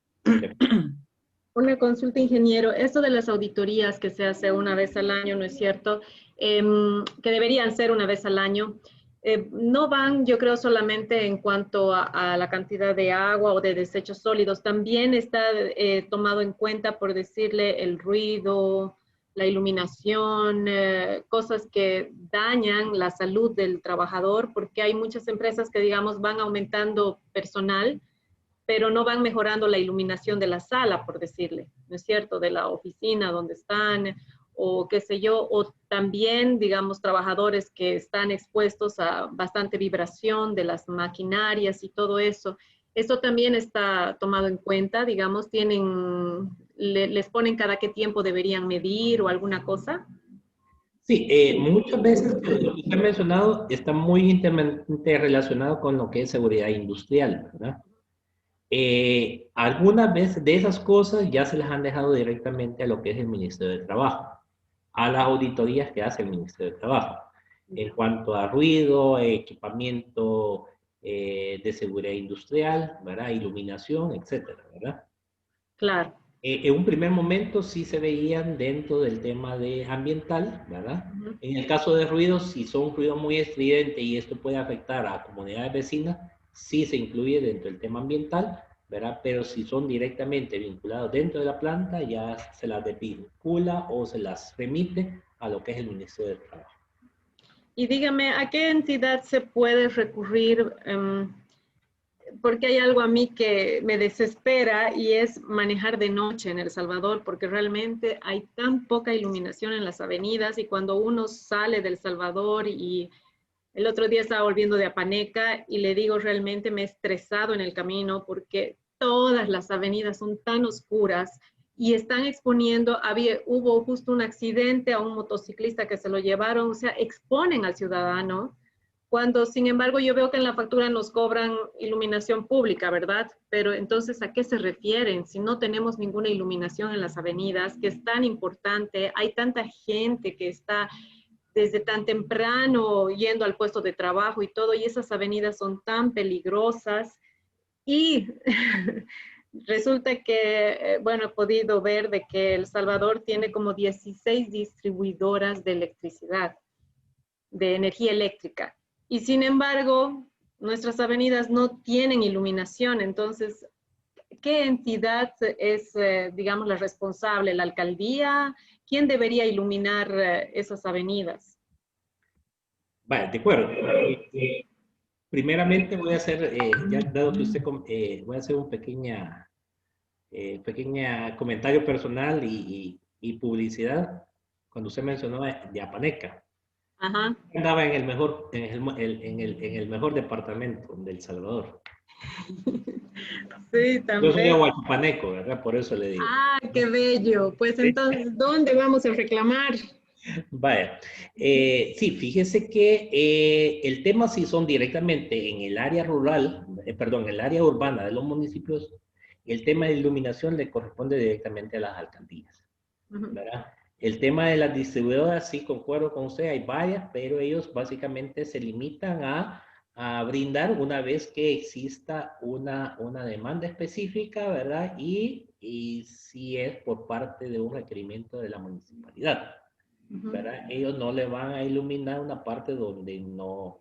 Una consulta, ingeniero. Esto de las auditorías que se hace una vez al año, ¿no es cierto? Que deberían ser una vez al año. No van, yo creo, solamente en cuanto a la cantidad de agua o de desechos sólidos. También está tomado en cuenta, por decirle, el ruido, la iluminación, cosas que dañan la salud del trabajador, porque hay muchas empresas que, digamos, van aumentando personal, pero no van mejorando la iluminación de la sala, por decirle, ¿no es cierto? De la oficina donde están, o qué sé yo, o también, digamos, trabajadores que están expuestos a bastante vibración de las maquinarias y todo eso. ¿Esto también está tomado en cuenta? Digamos, les ponen cada qué tiempo deberían medir o alguna cosa. Sí, muchas veces lo que usted ha mencionado está muy íntimamente relacionado con lo que es seguridad industrial, ¿verdad? Algunas veces de esas cosas ya se las han dejado directamente a lo que es el Ministerio de Trabajo, a las auditorías que hace el Ministerio de Trabajo, en cuanto a ruido, equipamiento de seguridad industrial, ¿verdad? Iluminación, etcétera, ¿verdad? Claro. En un primer momento sí se veían dentro del tema de ambiental, ¿verdad? En el caso de ruidos, si son ruidos muy estridentes y esto puede afectar a comunidades vecinas, sí se incluye dentro del tema ambiental, ¿verdad? Pero si son directamente vinculados dentro de la planta, ya se las desvincula o se las remite a lo que es el Ministerio de Trabajo. Y dígame, ¿a qué entidad se puede recurrir? Porque hay algo a mí que me desespera y es manejar de noche en El Salvador, porque realmente hay tan poca iluminación en las avenidas y cuando uno sale de El Salvador y el otro día estaba volviendo de Apaneca y le digo, realmente me he estresado en el camino porque todas las avenidas son tan oscuras y están exponiendo, hubo justo un accidente a un motociclista que se lo llevaron, o sea, exponen al ciudadano, cuando sin embargo yo veo que en la factura nos cobran iluminación pública, ¿verdad? Pero entonces, ¿a qué se refieren? Si no tenemos ninguna iluminación en las avenidas, que es tan importante, hay tanta gente que está desde tan temprano yendo al puesto de trabajo y todo, y esas avenidas son tan peligrosas. Y resulta que, bueno, he podido ver de que El Salvador tiene como 16 distribuidoras de electricidad, de energía eléctrica. Y sin embargo, nuestras avenidas no tienen iluminación. Entonces, ¿qué entidad es, digamos, la responsable? ¿La alcaldía? ¿Quién debería iluminar esas avenidas? Vale, de acuerdo. Primeramente voy a hacer, ya dado que usted, voy a hacer un pequeña comentario personal y publicidad. Cuando usted mencionó de Apaneca, Ajá. andaba en el mejor, en el mejor departamento de El Salvador. Sí, Yo soy también. aguachipaneco, ¿verdad? Por eso le digo. Ah, qué bello. Pues entonces, ¿dónde vamos a reclamar? Vaya, sí, fíjese que el tema si son directamente en el área rural, perdón, en el área urbana de los municipios, el tema de iluminación le corresponde directamente a las alcaldías, ¿verdad? El tema de las distribuidoras, sí, concuerdo con usted, hay varias, pero ellos básicamente se limitan a brindar una vez que exista una demanda específica, ¿verdad? Y si es por parte de un requerimiento de la municipalidad. ¿Verdad? Ellos no le van a iluminar una parte donde no,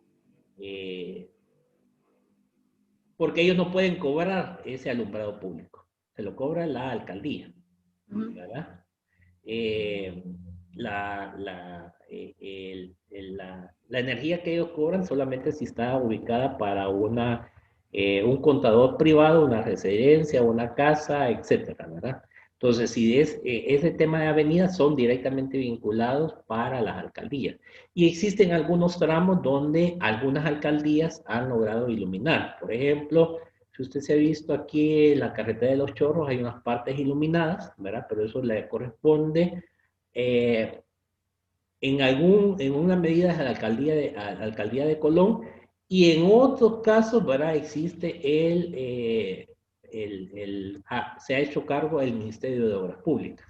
porque ellos no pueden cobrar ese alumbrado público, se lo cobra la alcaldía, ¿verdad? La energía que ellos cobran solamente si está ubicada para un contador privado, una residencia, una casa, etcétera, ¿verdad? Entonces, si es ese tema de avenidas, son directamente vinculados para las alcaldías. Y existen algunos tramos donde algunas alcaldías han logrado iluminar. Por ejemplo, si usted se ha visto aquí en la carretera de los Chorros, hay unas partes iluminadas, ¿verdad? Pero eso le corresponde en una medida a la alcaldía de Colón, y en otros casos, ¿verdad? Existe se ha hecho cargo el Ministerio de Obras Públicas,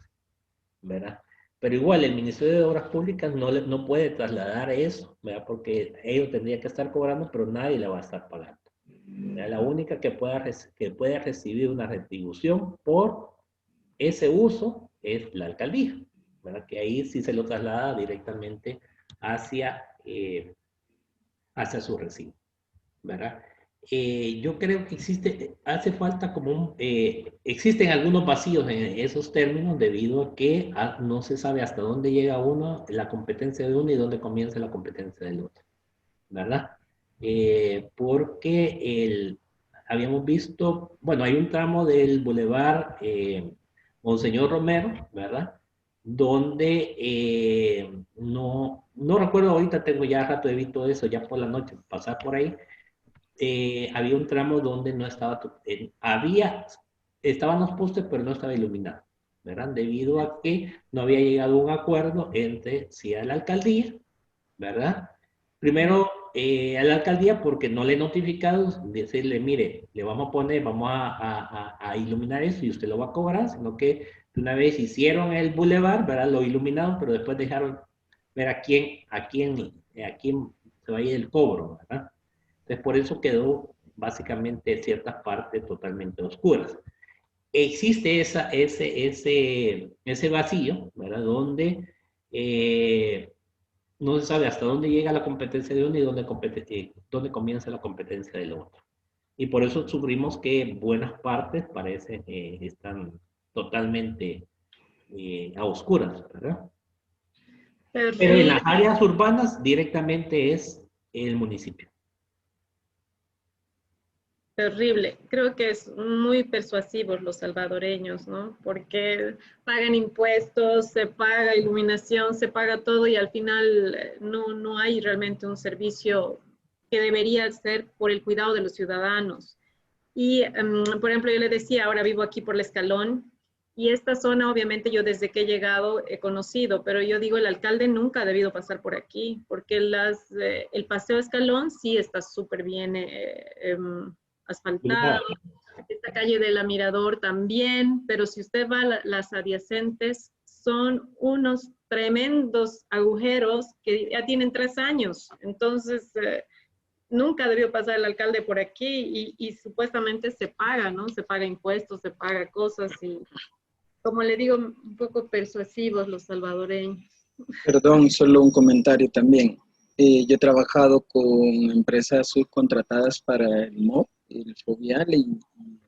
¿verdad? Pero igual el Ministerio de Obras Públicas no puede trasladar eso, ¿verdad? Porque ellos tendrían que estar cobrando, pero nadie le va a estar pagando. ¿Verdad? La única que puede recibir una retribución por ese uso es la alcaldía, ¿verdad? Que ahí sí se lo traslada directamente hacia su recibo, ¿verdad? Yo creo que hace falta existen algunos vacíos en esos términos debido a que no se sabe hasta dónde llega la competencia de uno y dónde comienza la competencia del otro, ¿verdad? Porque habíamos visto, bueno, hay un tramo del bulevar Monseñor Romero, ¿verdad? Donde no recuerdo ahorita, tengo ya rato de visto eso, ya por la noche, pasar por ahí, había un tramo donde no estaba, estaban los postes, pero no estaba iluminado, ¿verdad? Debido a que no había llegado a un acuerdo entre sí a la alcaldía, ¿verdad? Primero a la alcaldía porque no le he notificado, decirle, mire, le vamos a poner, vamos a iluminar eso y usted lo va a cobrar, sino que una vez hicieron el bulevar, ¿verdad? Lo iluminaron, pero después dejaron ver a quién se va a ir el cobro, ¿verdad? Entonces, por eso quedó básicamente ciertas partes totalmente oscuras. Existe ese vacío, ¿verdad? Donde no se sabe hasta dónde llega la competencia de uno y dónde comienza la competencia del otro. Y por eso sufrimos que buenas partes parece están totalmente a oscuras, ¿verdad? Pero en las áreas urbanas directamente es el municipio. Terrible. Creo que es muy persuasivos los salvadoreños, ¿no? Porque pagan impuestos, se paga iluminación, se paga todo y al final no hay realmente un servicio que debería ser por el cuidado de los ciudadanos. Y, por ejemplo, yo le decía, ahora vivo aquí por el Escalón y esta zona obviamente yo desde que he llegado he conocido, pero yo digo, el alcalde nunca ha debido pasar por aquí, porque el paseo Escalón sí está súper bien asfaltado, esta calle de la Mirador también, pero si usted va a las adyacentes, son unos tremendos agujeros que ya tienen 3 años. Entonces, nunca debió pasar el alcalde por aquí y supuestamente se paga, ¿no? Se paga impuestos, se paga cosas y, como le digo, un poco persuasivos los salvadoreños. Perdón, solo un comentario también. Yo he trabajado con empresas subcontratadas para el MOP, el Fovial y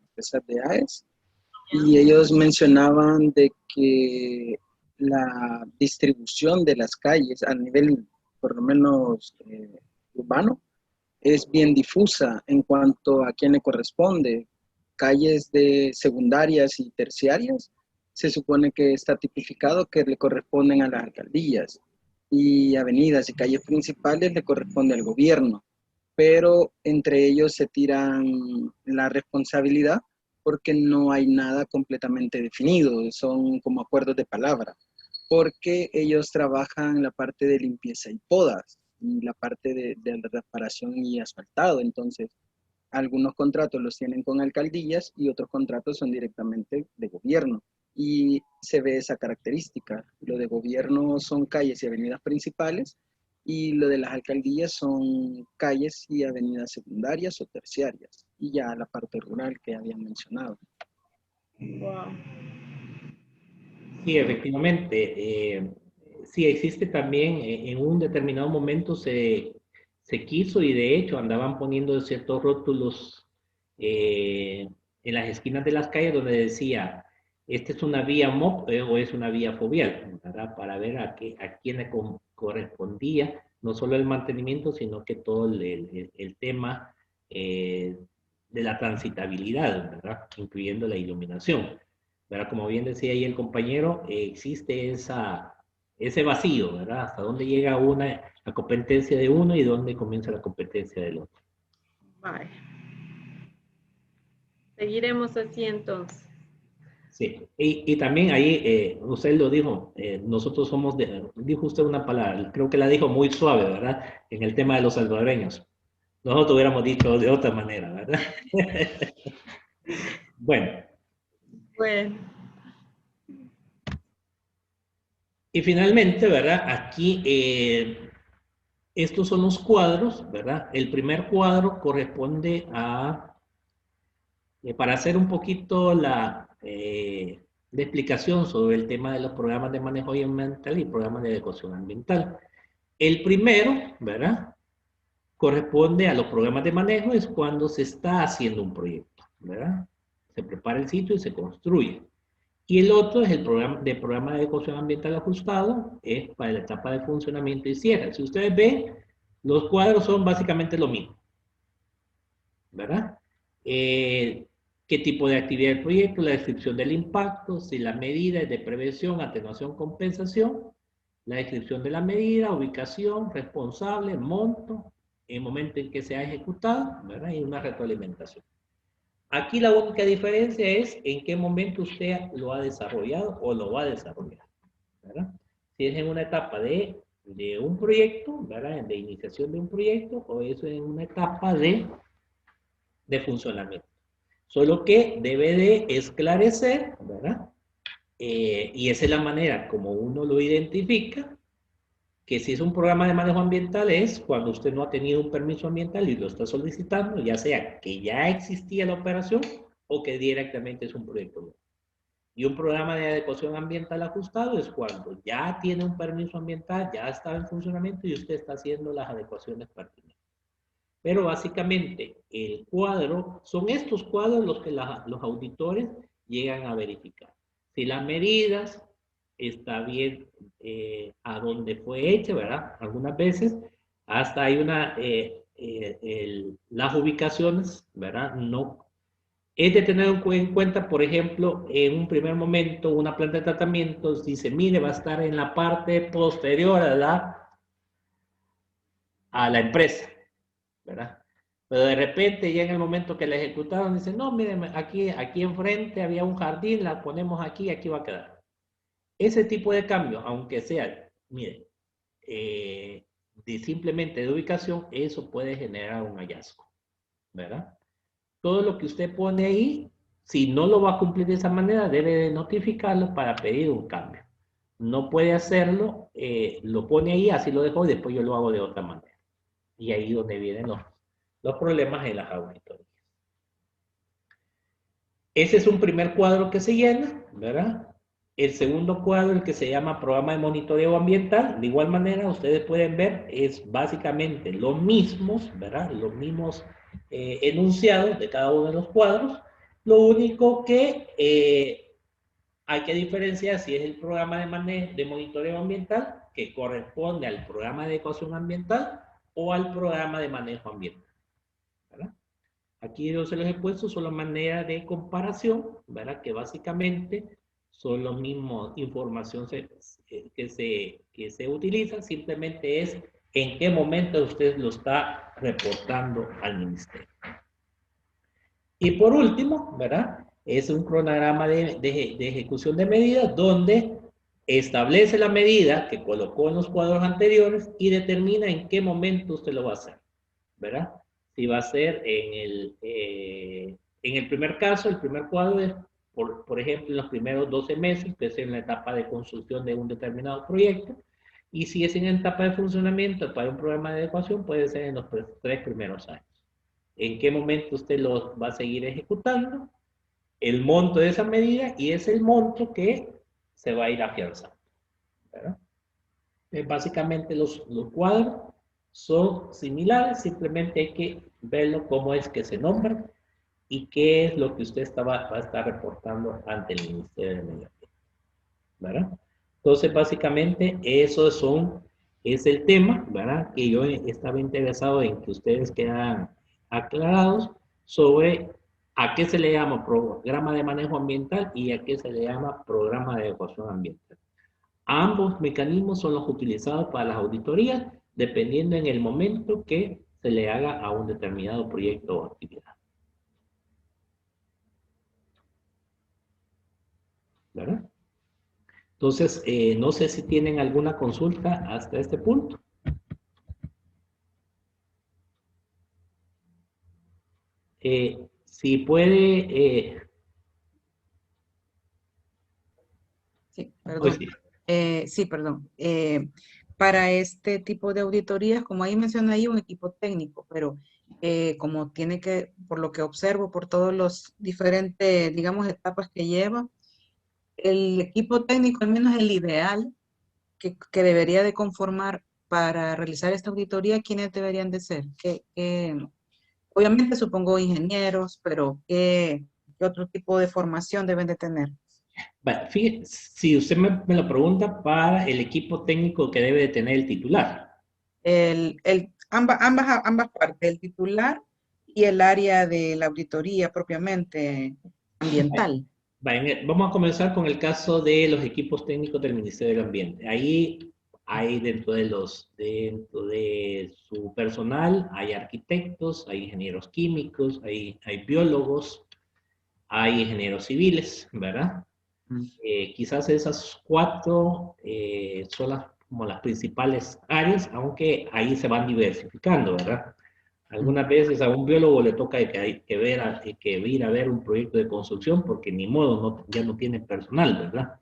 empresas de AES, y ellos mencionaban de que la distribución de las calles a nivel, por lo menos urbano, es bien difusa en cuanto a quién le corresponde. Calles de secundarias y terciarias se supone que está tipificado que le corresponden a las alcaldías, y avenidas y calles principales le corresponde al gobierno, pero entre ellos se tiran la responsabilidad porque no hay nada completamente definido, son como acuerdos de palabra, porque ellos trabajan la parte de limpieza y podas y la parte de reparación y asfaltado. Entonces, algunos contratos los tienen con alcaldías y otros contratos son directamente de gobierno. Y se ve esa característica. Lo de gobierno son calles y avenidas principales y lo de las alcaldías son calles y avenidas secundarias o terciarias. Y ya la parte rural que habían mencionado. Wow. Sí, efectivamente. Sí, existe también, en un determinado momento se quiso y de hecho andaban poniendo ciertos rótulos en las esquinas de las calles donde decía, esta es una vía MOP o es una vía fovial, ¿verdad? Para ver a quién le correspondía no solo el mantenimiento, sino que todo el tema de la transitabilidad, ¿verdad? Incluyendo la iluminación. ¿Verdad? Como bien decía ahí el compañero, existe ese vacío, ¿verdad? Hasta dónde llega la competencia de uno y dónde comienza la competencia del otro. Bye. Seguiremos así entonces. Sí, y también ahí, usted lo dijo, nosotros somos, dijo usted una palabra, creo que la dijo muy suave, ¿verdad? En el tema de los salvadoreños. Nosotros hubiéramos dicho de otra manera, ¿verdad? Bueno. Y finalmente, ¿verdad? Aquí, estos son los cuadros, ¿verdad? El primer cuadro corresponde para hacer un poquito de explicación sobre el tema de los programas de manejo ambiental y programas de adecuación ambiental. El primero, ¿verdad? Corresponde a los programas de manejo, es cuando se está haciendo un proyecto, ¿verdad? Se prepara el sitio y se construye. Y el otro es el programa de adecuación ambiental ajustado, es para la etapa de funcionamiento y cierre. Si ustedes ven, los cuadros son básicamente lo mismo, ¿verdad? Qué tipo de actividad del proyecto, la descripción del impacto, si la medida es de prevención, atenuación, compensación, la descripción de la medida, ubicación, responsable, monto, en el momento en que se ha ejecutado, ¿verdad? Y una retroalimentación. Aquí la única diferencia es en qué momento usted lo ha desarrollado o lo va a desarrollar, ¿verdad? Si es en una etapa de un proyecto, ¿verdad? De iniciación de un proyecto, o eso en una etapa de funcionamiento. Solo que debe de esclarecer, ¿verdad? Y esa es la manera como uno lo identifica, que si es un programa de manejo ambiental es cuando usted no ha tenido un permiso ambiental y lo está solicitando, ya sea que ya existía la operación o que directamente es un proyecto nuevo. Y un programa de adecuación ambiental ajustado es cuando ya tiene un permiso ambiental, ya está en funcionamiento y usted está haciendo las adecuaciones pertinentes. Pero básicamente el cuadro, son estos cuadros los que los auditores llegan a verificar. Si las medidas está bien a donde fue hecha, ¿verdad? Algunas veces hasta hay las ubicaciones, ¿verdad? No. Es de tener en cuenta, por ejemplo, en un primer momento, una planta de tratamiento dice, mire, va a estar en la parte posterior a la empresa, ¿verdad? Pero de repente, ya en el momento que la ejecutaron, dicen, no, miren, aquí enfrente había un jardín, la ponemos aquí va a quedar. Ese tipo de cambio, aunque sea, miren, simplemente de ubicación, eso puede generar un hallazgo, ¿verdad? Todo lo que usted pone ahí, si no lo va a cumplir de esa manera, debe de notificarlo para pedir un cambio. No puede hacerlo, lo pone ahí, así lo dejo y después yo lo hago de otra manera. Y ahí es donde vienen los problemas en las auditorías. Ese es un primer cuadro que se llena, ¿verdad? El segundo cuadro, el que se llama programa de monitoreo ambiental, de igual manera ustedes pueden ver, es básicamente los mismos, ¿verdad? Los mismos enunciados de cada uno de los cuadros. Lo único que hay que diferenciar si es el programa de monitoreo ambiental que corresponde al programa de adecuación ambiental o al programa de manejo ambiental, ¿verdad? Aquí yo se los he puesto solo manera de comparación, ¿verdad? Que básicamente son los mismos información que se utiliza, simplemente es en qué momento usted lo está reportando al ministerio. Y por último, ¿verdad? Es un cronograma de ejecución de medidas donde establece la medida que colocó en los cuadros anteriores y determina en qué momento usted lo va a hacer, ¿verdad? Si va a ser en el primer caso, el primer cuadro es, por ejemplo, en los primeros 12 meses, que es en la etapa de construcción de un determinado proyecto, y si es en la etapa de funcionamiento para un programa de adecuación, puede ser en los 3 primeros años. En qué momento usted lo va a seguir ejecutando, el monto de esa medida, y es el monto que se va a ir afianzando, ¿verdad? Básicamente los cuadros son similares, simplemente hay que verlo cómo es que se nombra y qué es lo que usted va a estar reportando ante el Ministerio de Medio Ambiente, ¿verdad? Entonces, básicamente, es el tema, ¿verdad? Que yo estaba interesado en que ustedes quedaran aclarados sobre a qué se le llama programa de manejo ambiental y a qué se le llama programa de adecuación ambiental. Ambos mecanismos son los utilizados para las auditorías, dependiendo en el momento que se le haga a un determinado proyecto o actividad. ¿Verdad? Entonces, no sé si tienen alguna consulta hasta este punto. Si puede... Sí, perdón. Sí, perdón. Para este tipo de auditorías, como ahí mencioné ahí un equipo técnico, pero como tiene que, por lo que observo, por todos los diferentes, digamos, etapas que lleva, el equipo técnico, al menos el ideal que debería de conformar para realizar esta auditoría, ¿quiénes deberían de ser? Obviamente supongo ingenieros, pero ¿qué otro tipo de formación deben de tener? Bueno, fíjate, si usted me lo pregunta, para el equipo técnico que debe de tener el titular. Ambas partes, el titular y el área de la auditoría propiamente ambiental. Vamos a comenzar con el caso de los equipos técnicos del Ministerio del Ambiente. Ahí hay dentro de su personal, hay arquitectos, hay ingenieros químicos, hay biólogos, hay ingenieros civiles, ¿verdad? Quizás esas 4 son como las principales áreas, aunque ahí se van diversificando, ¿verdad? Algunas veces a un biólogo le toca que ir a ver un proyecto de construcción porque ni modo, ya no tiene personal, ¿verdad?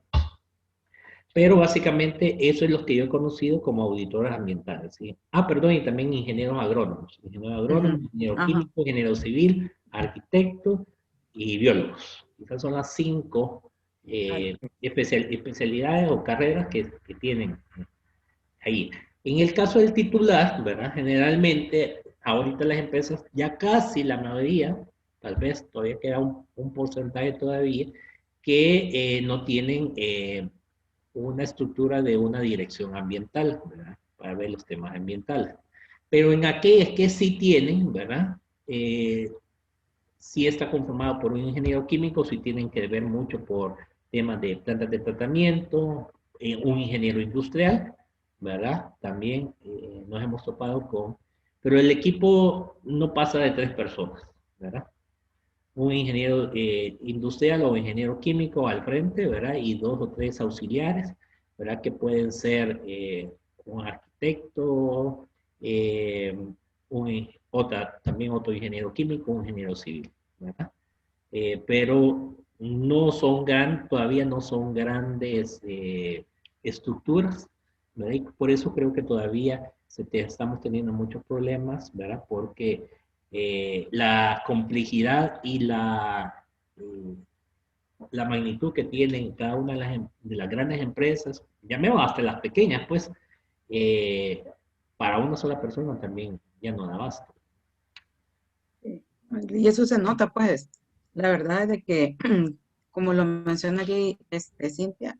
Pero básicamente eso es lo que yo he conocido como auditores ambientales, ¿sí? Perdón, y también ingenieros agrónomos. Ingeniero químico, ingeniero civil, arquitecto y biólogos. Esas son las 5 especialidades o carreras que tienen ahí. En el caso del titular, ¿verdad? Generalmente, ahorita las empresas, ya casi la mayoría, tal vez todavía queda un porcentaje todavía, que no tienen una estructura de una dirección ambiental, ¿verdad? Para ver los temas ambientales. Pero en aquellas que sí tienen, ¿verdad? Sí está conformado por un ingeniero químico, sí tienen que ver mucho por temas de plantas de tratamiento, un ingeniero industrial, ¿verdad? También nos hemos topado con, pero el equipo no pasa de 3 personas, ¿verdad? Un ingeniero industrial o ingeniero químico al frente, ¿verdad? Y 2 o 3 auxiliares, ¿verdad? Que pueden ser un arquitecto, también otro ingeniero químico, un ingeniero civil, ¿verdad? Pero todavía no son grandes estructuras, ¿verdad? Y por eso creo que todavía estamos teniendo muchos problemas, ¿verdad? Porque la complejidad y la magnitud que tienen cada una de las grandes empresas, llamemos hasta las pequeñas, pues, para una sola persona también ya no da abasto. Y eso se nota, pues, la verdad es de que, como lo menciona aquí Cintia,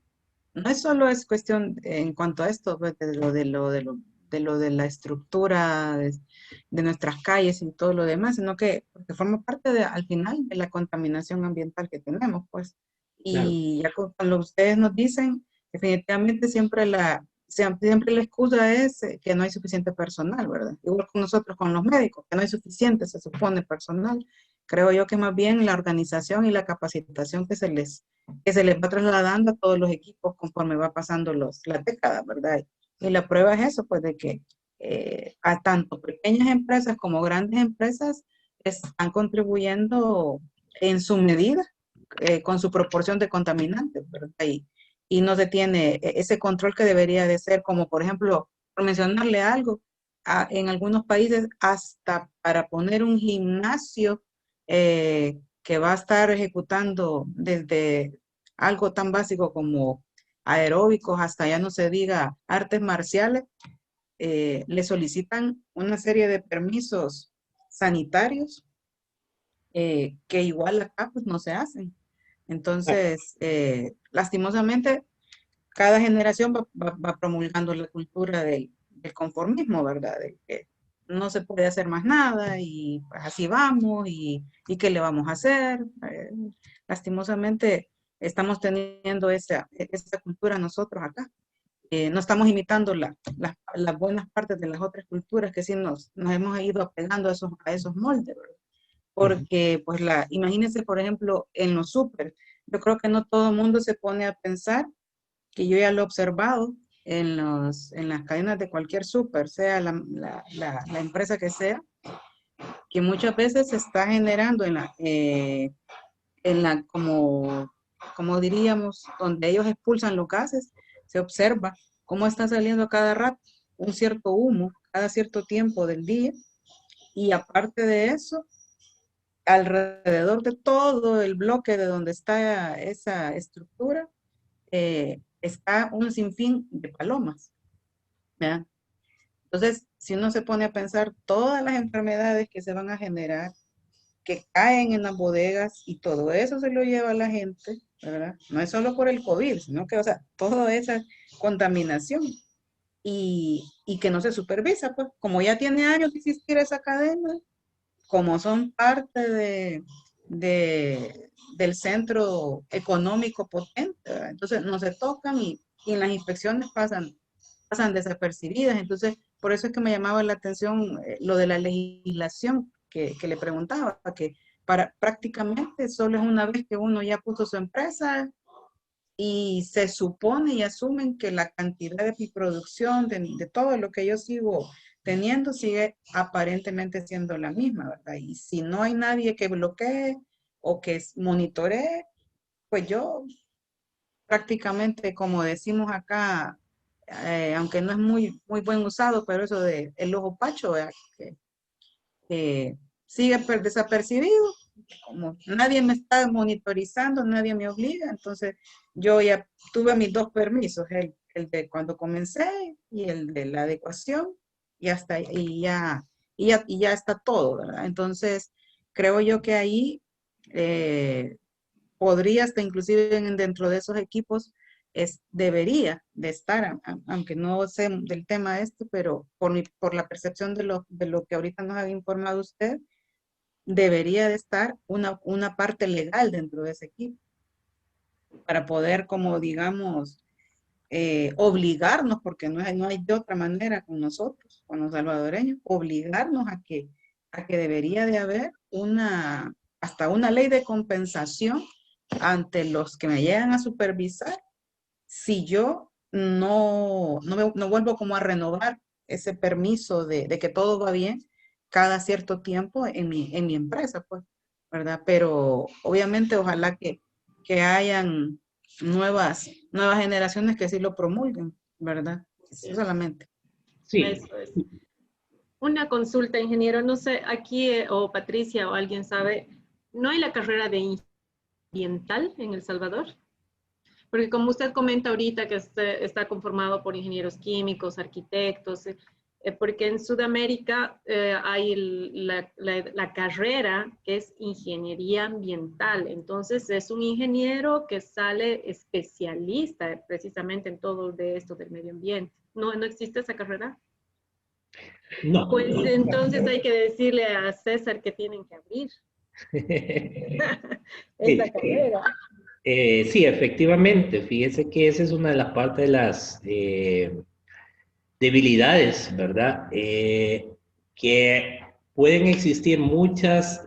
no es solo es cuestión en cuanto a esto, pues, de la estructura de nuestras calles y todo lo demás, sino que forma parte al final de la contaminación ambiental que tenemos, pues. Y ya cuando ustedes nos dicen, definitivamente siempre la excusa es que no hay suficiente personal, ¿verdad? Igual con nosotros, con los médicos, que no hay suficiente, se supone, personal. Creo yo que más bien la organización y la capacitación que se les va trasladando a todos los equipos conforme va pasando las décadas, ¿verdad? Y la prueba es eso, pues, de que a tanto pequeñas empresas como grandes empresas están contribuyendo en su medida con su proporción de contaminantes, ¿verdad? Y no se tiene ese control que debería de ser, como por ejemplo, por mencionarle algo, en algunos países hasta para poner un gimnasio que va a estar ejecutando desde algo tan básico como aeróbicos hasta ya no se diga artes marciales, le solicitan una serie de permisos sanitarios que igual acá pues no se hacen. Entonces, lastimosamente, cada generación va promulgando la cultura del conformismo, ¿verdad? De que no se puede hacer más nada y pues así vamos y qué le vamos a hacer. Lastimosamente, estamos teniendo esa cultura nosotros acá. No estamos imitando las buenas partes de las otras culturas que sí nos hemos ido apegando a esos moldes, ¿verdad? Porque, pues, imagínense, por ejemplo, en los súper, yo creo que no todo el mundo se pone a pensar, que yo ya lo he observado en las cadenas de cualquier súper, sea la empresa que sea, que muchas veces se está generando como diríamos, donde ellos expulsan los gases, se observa cómo está saliendo a cada rato un cierto humo, cada cierto tiempo del día, y aparte de eso, alrededor de todo el bloque de donde está esa estructura, está un sinfín de palomas, ¿verdad? Entonces, si uno se pone a pensar todas las enfermedades que se van a generar, que caen en las bodegas y todo eso se lo lleva a la gente, ¿verdad? No es solo por el COVID, sino que, o sea, toda esa contaminación y que no se supervisa, pues, como ya tiene años de existir esa cadena, como son parte del centro económico potente, ¿verdad? Entonces no se tocan y en las inspecciones pasan pasan desapercibidas. Entonces, por eso es que me llamaba la atención lo de la legislación que le preguntaba, que prácticamente solo es una vez que uno ya puso su empresa y se supone y asumen que la cantidad de mi producción, de todo lo que yo sigo teniendo, sigue aparentemente siendo la misma, ¿verdad? Y si no hay nadie que bloquee o que monitoree, pues yo prácticamente, como decimos acá, aunque no es muy buen usado, pero eso de el ojo pacho, ¿verdad? Que sigue desapercibido, como nadie me está monitorizando, nadie me obliga, entonces yo ya tuve mis 2 permisos, el de cuando comencé y el de la adecuación, y ya está todo, ¿verdad? Entonces, creo yo que ahí podría hasta inclusive dentro de esos equipos debería de estar, aunque no sé del tema este, pero por la percepción de lo que ahorita nos ha informado usted, debería de estar una parte legal dentro de ese equipo para poder, como digamos, obligarnos, porque no hay de otra manera con nosotros, con los salvadoreños, obligarnos a que debería de haber hasta una ley de compensación ante los que me llegan a supervisar si yo no vuelvo como a renovar ese permiso de que todo va bien cada cierto tiempo en mi empresa, pues, ¿verdad? Pero obviamente ojalá que hayan nuevas generaciones que sí lo promulguen, ¿verdad? Eso solamente. Sí. Eso es. Una consulta, ingeniero, no sé, aquí o Patricia o alguien sabe, ¿no hay la carrera de ambiental en El Salvador? Porque como usted comenta ahorita que está conformado por ingenieros químicos, arquitectos, porque en Sudamérica hay la carrera que es ingeniería ambiental. Entonces es un ingeniero que sale especialista precisamente en todo de esto del medio ambiente. ¿No existe esa carrera? No. Pues entonces hay que decirle a César que tienen que abrir esa carrera. Sí, efectivamente. Fíjese que esa es una de las partes de las debilidades, ¿verdad? Que pueden existir muchas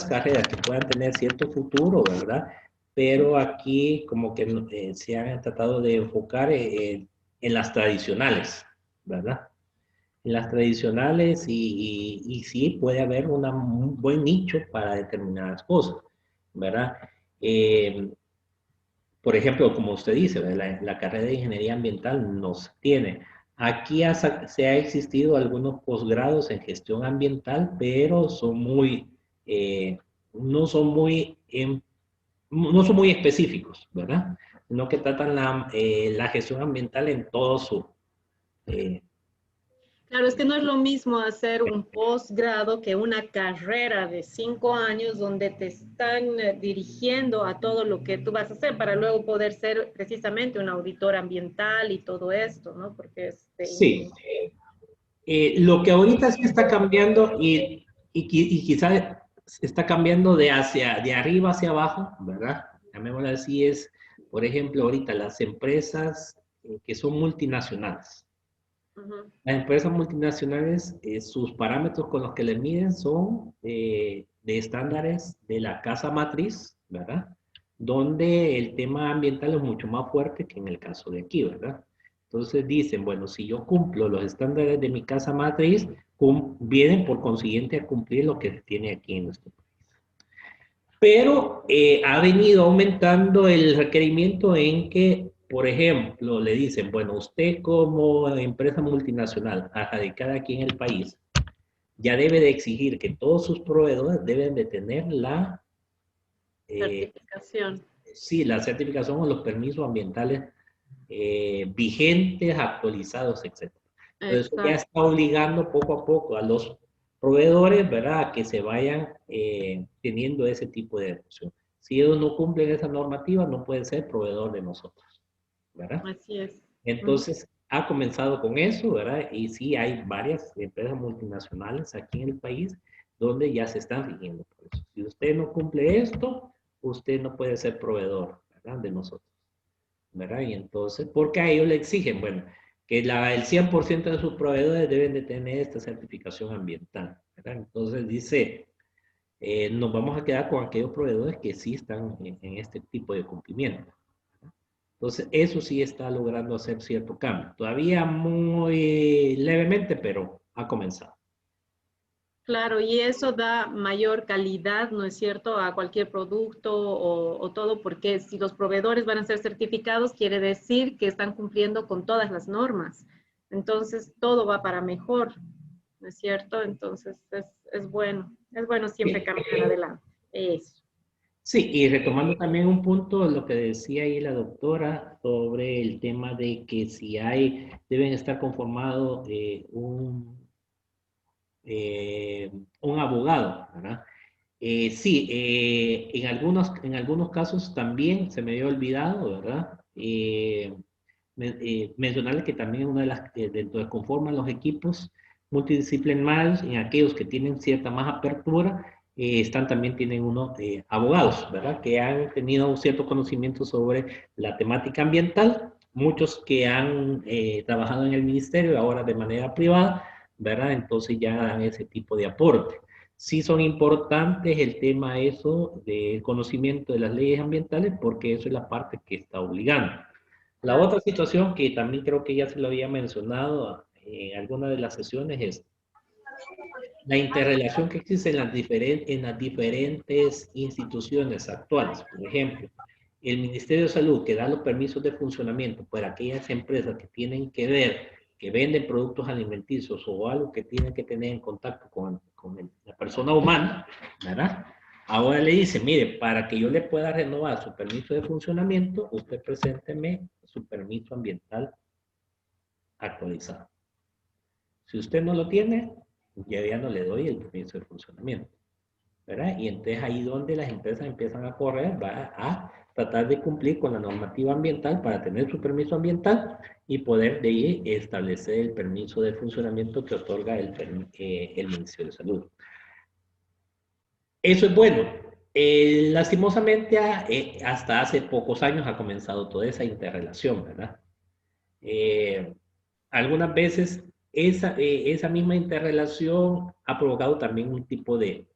carreras que puedan tener cierto futuro, ¿verdad? Pero aquí como que se han tratado de enfocar en las tradicionales, ¿verdad? En las tradicionales y sí puede haber un buen nicho para determinadas cosas, ¿verdad? Por ejemplo, como usted dice, la carrera de ingeniería ambiental no se tiene. Aquí se ha existido algunos posgrados en gestión ambiental, pero no son muy específicos, ¿verdad? Sino que tratan la gestión ambiental en todo su... Claro, es que no es lo mismo hacer un posgrado que una carrera de 5 años donde te están dirigiendo a todo lo que tú vas a hacer para luego poder ser precisamente un auditor ambiental y todo esto, ¿no? Porque Sí. Lo que ahorita sí está cambiando y quizás está cambiando de arriba hacia abajo, ¿verdad? Llamémoslo así, es, por ejemplo, ahorita las empresas que son multinacionales. Las empresas multinacionales, sus parámetros con los que le miden son de estándares de la casa matriz, ¿verdad? Donde el tema ambiental es mucho más fuerte que en el caso de aquí, ¿verdad? Entonces dicen, bueno, si yo cumplo los estándares de mi casa matriz, vienen por consiguiente a cumplir lo que se tiene aquí en nuestro país. Pero ha venido aumentando el requerimiento en que, por ejemplo, le dicen, bueno, usted como empresa multinacional radicada aquí en el país, ya debe de exigir que todos sus proveedores deben de tener la certificación. Sí, la certificación o los permisos ambientales vigentes, actualizados, etc. Entonces, ya está obligando poco a poco a los proveedores, ¿verdad?, a que se vayan teniendo ese tipo de evolución. Si ellos no cumplen esa normativa, no pueden ser proveedor de nosotros, ¿verdad? Así es. Entonces, ha comenzado con eso, ¿verdad? Y sí, hay varias empresas multinacionales aquí en el país donde ya se están rigiendo por eso. Si usted no cumple esto, usted no puede ser proveedor, ¿verdad?, de nosotros, ¿verdad? Y entonces, porque a ellos le exigen, bueno, que el 100% de sus proveedores deben de tener esta certificación ambiental, ¿verdad? Entonces dice, nos vamos a quedar con aquellos proveedores que sí están en este tipo de cumplimiento. Entonces, eso sí está logrando hacer cierto cambio. Todavía muy levemente, pero ha comenzado. Claro, y eso da mayor calidad, ¿no es cierto?, a cualquier producto o todo, porque si los proveedores van a ser certificados, quiere decir que están cumpliendo con todas las normas. Entonces, todo va para mejor, ¿no es cierto? Entonces, es bueno siempre caminar adelante. Eso. Sí, y retomando también un punto, lo que decía ahí la doctora sobre el tema de que si deben estar conformados un abogado, ¿verdad? Sí, en algunos casos también se me había olvidado, ¿verdad? Mencionarles que también una de las dentro de conforman los equipos multidisciplinarios, en aquellos que tienen cierta más apertura, tienen unos abogados, ¿verdad? Que han tenido un cierto conocimiento sobre la temática ambiental, muchos que han trabajado en el ministerio ahora de manera privada, ¿verdad? Entonces ya dan ese tipo de aporte. Sí son importantes el tema eso del conocimiento de las leyes ambientales porque eso es la parte que está obligando. La otra situación que también creo que ya se lo había mencionado en alguna de las sesiones es la interrelación que existe en las diferentes instituciones actuales. Por ejemplo, el Ministerio de Salud que da los permisos de funcionamiento para aquellas empresas que tienen que ver, que venden productos alimenticios o algo que tienen que tener en contacto con la persona humana, ¿verdad? Ahora le dice, mire, para que yo le pueda renovar su permiso de funcionamiento, usted presénteme su permiso ambiental actualizado. Si usted no lo tiene, ya no le doy el permiso de funcionamiento, ¿verdad? Y entonces ahí donde las empresas empiezan a correr, va a tratar de cumplir con la normativa ambiental para tener su permiso ambiental y poder de ahí establecer el permiso de funcionamiento que otorga el Ministerio de Salud. Eso es bueno. Lastimosamente, hasta hace pocos años ha comenzado toda esa interrelación, ¿verdad? Algunas veces esa misma interrelación ha provocado también un tipo de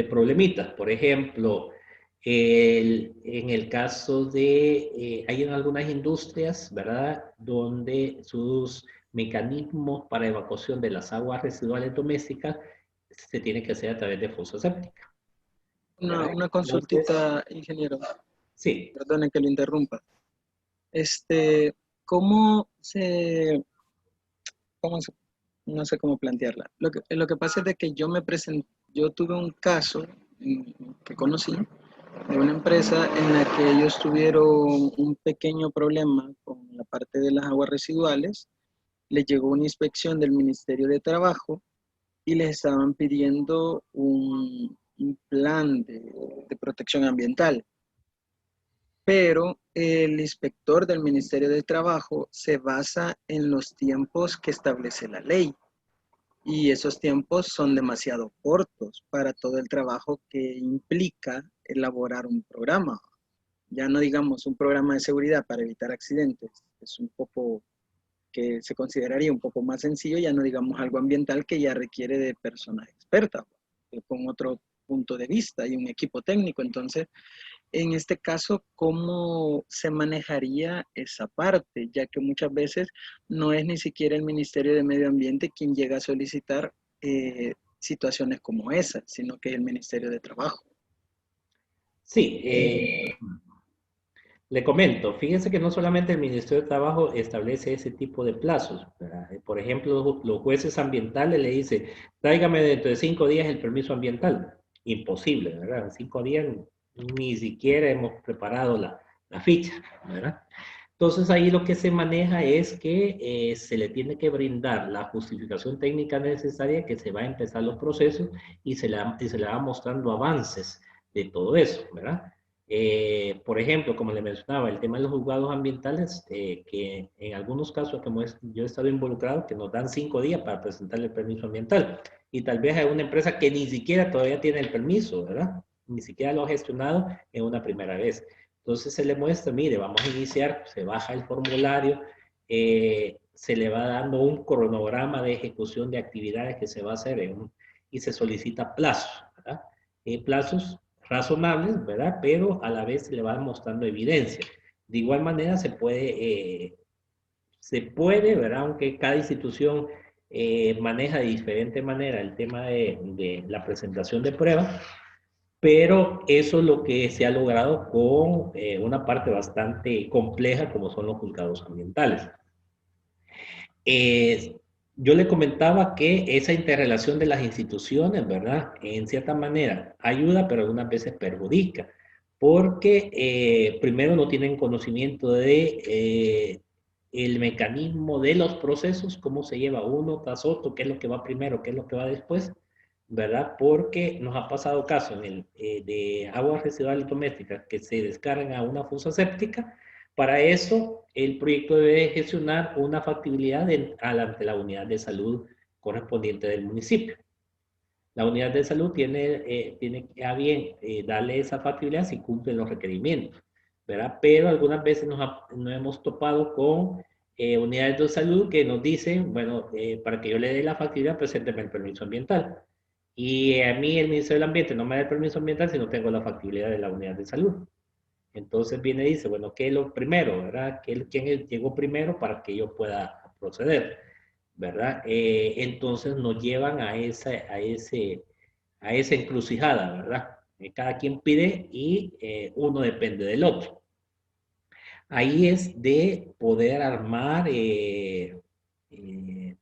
problemitas. Por ejemplo, en el caso de, hay en algunas industrias, ¿verdad?, donde sus mecanismos para evacuación de las aguas residuales domésticas se tiene que hacer a través de fosa séptica. Una consultita, ingeniero. Sí. Perdone que lo interrumpa. No sé cómo plantearla. Lo que pasa es de que yo tuve un caso que conocí de una empresa en la que ellos tuvieron un pequeño problema con la parte de las aguas residuales. Les llegó una inspección del Ministerio de Trabajo y les estaban pidiendo un plan de protección ambiental. Pero el inspector del Ministerio de Trabajo se basa en los tiempos que establece la ley. Y esos tiempos son demasiado cortos para todo el trabajo que implica elaborar un programa. Ya no digamos un programa de seguridad para evitar accidentes, es un poco que se consideraría un poco más sencillo, ya no digamos algo ambiental que ya requiere de personas expertas, con otro punto de vista y un equipo técnico. Entonces, en este caso, ¿cómo se manejaría esa parte? Ya que muchas veces no es ni siquiera el Ministerio de Medio Ambiente quien llega a solicitar situaciones como esa, sino que es el Ministerio de Trabajo. Sí, le comento, fíjense que no solamente el Ministerio de Trabajo establece ese tipo de plazos, ¿verdad? Por ejemplo, los jueces ambientales le dicen, tráigame dentro de 5 días el permiso ambiental. Imposible, ¿verdad? En 5 días ni siquiera hemos preparado la ficha, ¿verdad? Entonces ahí lo que se maneja es que se le tiene que brindar la justificación técnica necesaria, que se va a empezar los procesos y se le va mostrando avances de todo eso, ¿verdad? Por ejemplo, como le mencionaba, el tema de los juzgados ambientales, que en algunos casos, como yo he estado involucrado, que nos dan 5 días para presentar el permiso ambiental. Y tal vez hay una empresa que ni siquiera todavía tiene el permiso, ¿verdad? Ni siquiera lo ha gestionado en una primera vez. Entonces se le muestra, mire, vamos a iniciar, se baja el formulario, se le va dando un cronograma de ejecución de actividades que se va a hacer y se solicita plazos, ¿verdad? Plazos razonables, ¿verdad? Pero a la vez se le va mostrando evidencia. De igual manera se puede, ¿verdad? Aunque cada institución maneja de diferente manera el tema de la presentación de pruebas, pero eso es lo que se ha logrado con una parte bastante compleja como son los juzgados ambientales. Yo le comentaba que esa interrelación de las instituciones, ¿verdad? En cierta manera ayuda, pero algunas veces perjudica, porque primero no tienen conocimiento de el mecanismo de los procesos, cómo se lleva uno tras otro, qué es lo que va primero, qué es lo que va después, ¿verdad? Porque nos ha pasado caso de aguas residuales domésticas que se descargan a una fosa séptica. Para eso, el proyecto debe gestionar una factibilidad ante la unidad de salud correspondiente del municipio. La unidad de salud tiene a bien darle esa factibilidad si cumplen los requerimientos, ¿verdad? Pero algunas veces nos hemos topado con unidades de salud que nos dicen, bueno, para que yo le dé la factibilidad, presénteme el permiso ambiental. Y a mí el Ministerio del Ambiente no me da el permiso ambiental si no tengo la factibilidad de la unidad de salud. Entonces viene y dice, bueno, ¿qué es lo primero, verdad? ¿Quién llegó primero para que yo pueda proceder, verdad? Entonces nos llevan a esa encrucijada, ¿verdad? Cada quien pide y uno depende del otro. Ahí es de poder armar,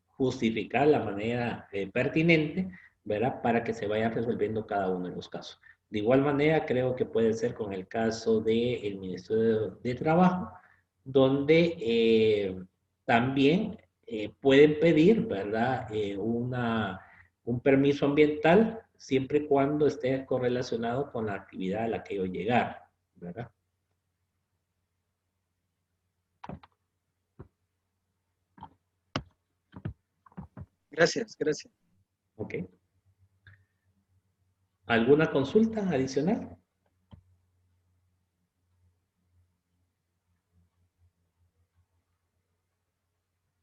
justificar la manera pertinente, ¿verdad? Para que se vaya resolviendo cada uno de los casos. De igual manera, creo que puede ser con el caso del Ministerio de Trabajo, donde también pueden pedir, ¿verdad? Un permiso ambiental siempre y cuando esté correlacionado con la actividad a la que ellos llegaron, ¿verdad? Gracias, gracias. Ok. ¿Alguna consulta adicional?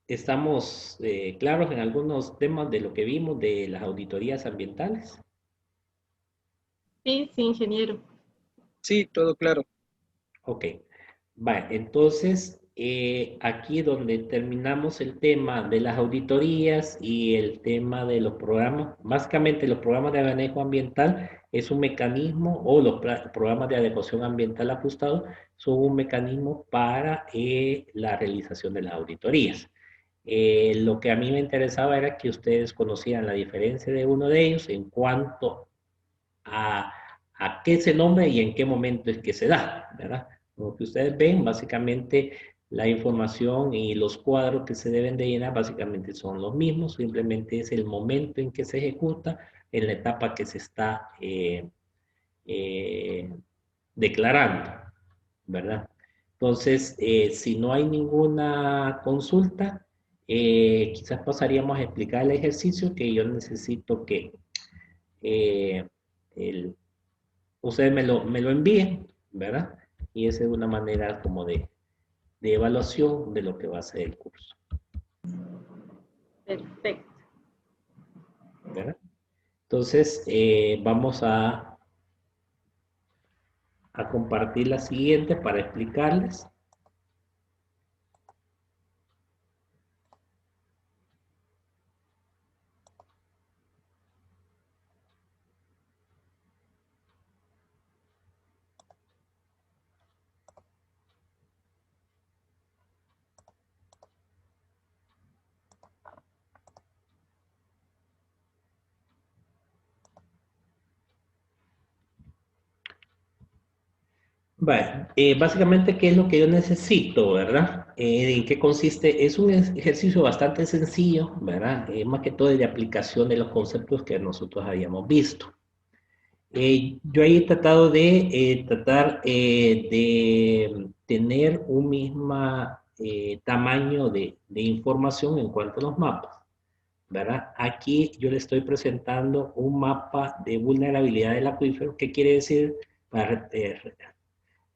¿Estamos claros en algunos temas de lo que vimos de las auditorías ambientales? Sí, sí, ingeniero. Sí, todo claro. Ok. Vale, entonces aquí donde terminamos el tema de las auditorías y el tema de los programas, básicamente los programas de manejo ambiental es un mecanismo, o los programas de adecuación ambiental ajustados son un mecanismo para la realización de las auditorías. Lo que a mí me interesaba era que ustedes conocieran la diferencia de uno de ellos en cuanto a qué se nombra y en qué momento es que se da, ¿verdad? Como que ustedes ven, básicamente la información y los cuadros que se deben de llenar básicamente son los mismos, simplemente es el momento en que se ejecuta, en la etapa que se está declarando, ¿verdad? Entonces, si no hay ninguna consulta, quizás pasaríamos a explicar el ejercicio que yo necesito que ustedes me lo envíen, ¿verdad? Y esa es una manera como de evaluación de lo que va a ser el curso. Perfecto. ¿Verdad? Entonces, vamos a compartir la siguiente para explicarles. Bueno, básicamente, ¿qué es lo que yo necesito, verdad? ¿En qué consiste? Es un ejercicio bastante sencillo, ¿verdad? Más que todo de aplicación de los conceptos que nosotros habíamos visto. Yo ahí he tratado de tener un mismo tamaño de información en cuanto a los mapas, ¿verdad? Aquí yo le estoy presentando un mapa de vulnerabilidad del acuífero. ¿Qué quiere decir? Para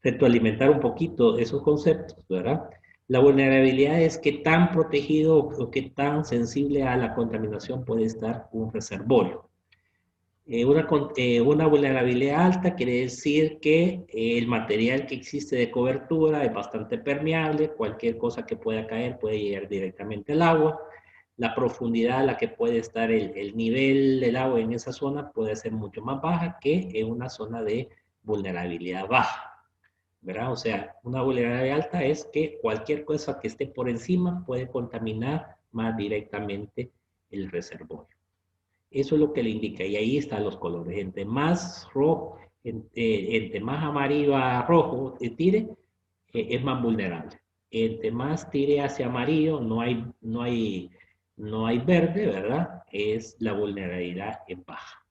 retroalimentar un poquito esos conceptos, ¿verdad? La vulnerabilidad es qué tan protegido o qué tan sensible a la contaminación puede estar un reservorio. Una vulnerabilidad alta quiere decir que el material que existe de cobertura es bastante permeable, cualquier cosa que pueda caer puede llegar directamente al agua. La profundidad a la que puede estar el nivel del agua en esa zona puede ser mucho más baja que en una zona de vulnerabilidad baja, ¿verdad? O sea, una vulnerabilidad alta es que cualquier cosa que esté por encima puede contaminar más directamente el reservorio. Eso es lo que le indica, y ahí están los colores. Entre más rojo, entre más amarillo a rojo tire, es más vulnerable. Entre más tire hacia amarillo, no hay verde, ¿verdad? Es la vulnerabilidad en baja.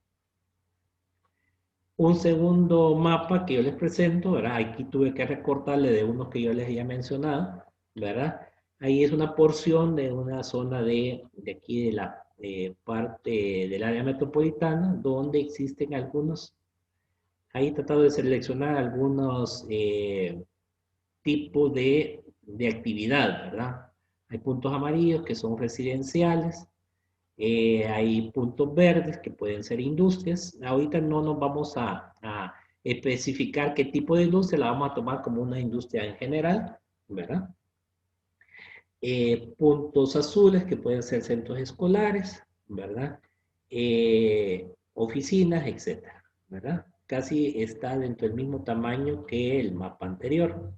Un segundo mapa que yo les presento, ¿verdad? Aquí tuve que recortarle de unos que yo les había mencionado, ¿verdad? Ahí es una porción de una zona de aquí de la parte del área metropolitana, donde existen algunos, ahí he tratado de seleccionar algunos tipos de actividad, ¿verdad? Hay puntos amarillos que son residenciales, hay puntos verdes que pueden ser industrias. Ahorita no nos vamos a especificar qué tipo de industria, la vamos a tomar como una industria en general, ¿verdad? Puntos azules que pueden ser centros escolares, ¿verdad? Oficinas, etcétera, ¿verdad? Casi está dentro del mismo tamaño que el mapa anterior.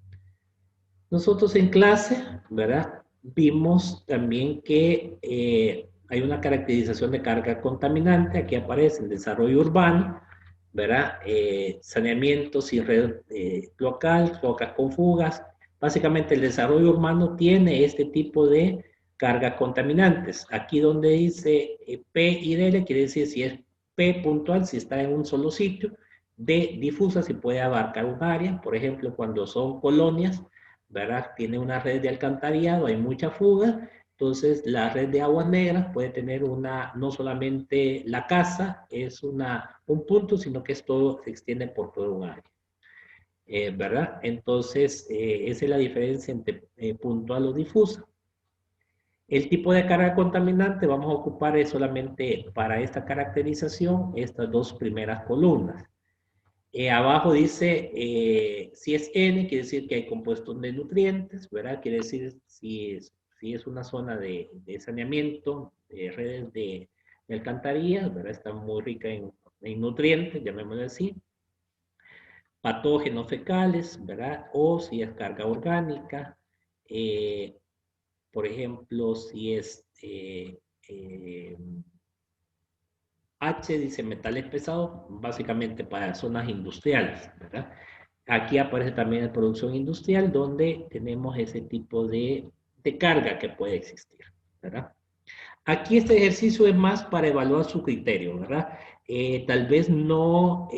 Nosotros en clase, ¿verdad? Vimos también que hay una caracterización de carga contaminante. Aquí aparece el desarrollo urbano, ¿verdad? Saneamiento sin red local, rocas con fugas. Básicamente el desarrollo urbano tiene este tipo de cargas contaminantes. Aquí donde dice P y D, quiere decir si es P puntual, si está en un solo sitio, D difusa, si puede abarcar un área. Por ejemplo, cuando son colonias, ¿verdad? Tiene una red de alcantarillado, hay mucha fuga, entonces la red de aguas negras puede tener no solamente la casa, es un punto, sino que esto se extiende por todo un área. ¿Verdad? Entonces, esa es la diferencia entre puntual o difusa. El tipo de carga contaminante vamos a ocupar solamente para esta caracterización estas dos primeras columnas. Abajo dice, si es N, quiere decir que hay compuestos de nutrientes, ¿verdad? Quiere decir si es una zona de saneamiento, de redes de alcantarillas, ¿verdad? Está muy rica en nutrientes, llamémoslo así. Patógenos fecales, ¿verdad? O si es carga orgánica, por ejemplo, si es H dice metales pesados, básicamente para zonas industriales, ¿verdad? Aquí aparece también la producción industrial, donde tenemos ese tipo de carga que puede existir, ¿verdad? Aquí este ejercicio es más para evaluar su criterio, ¿verdad? Tal vez no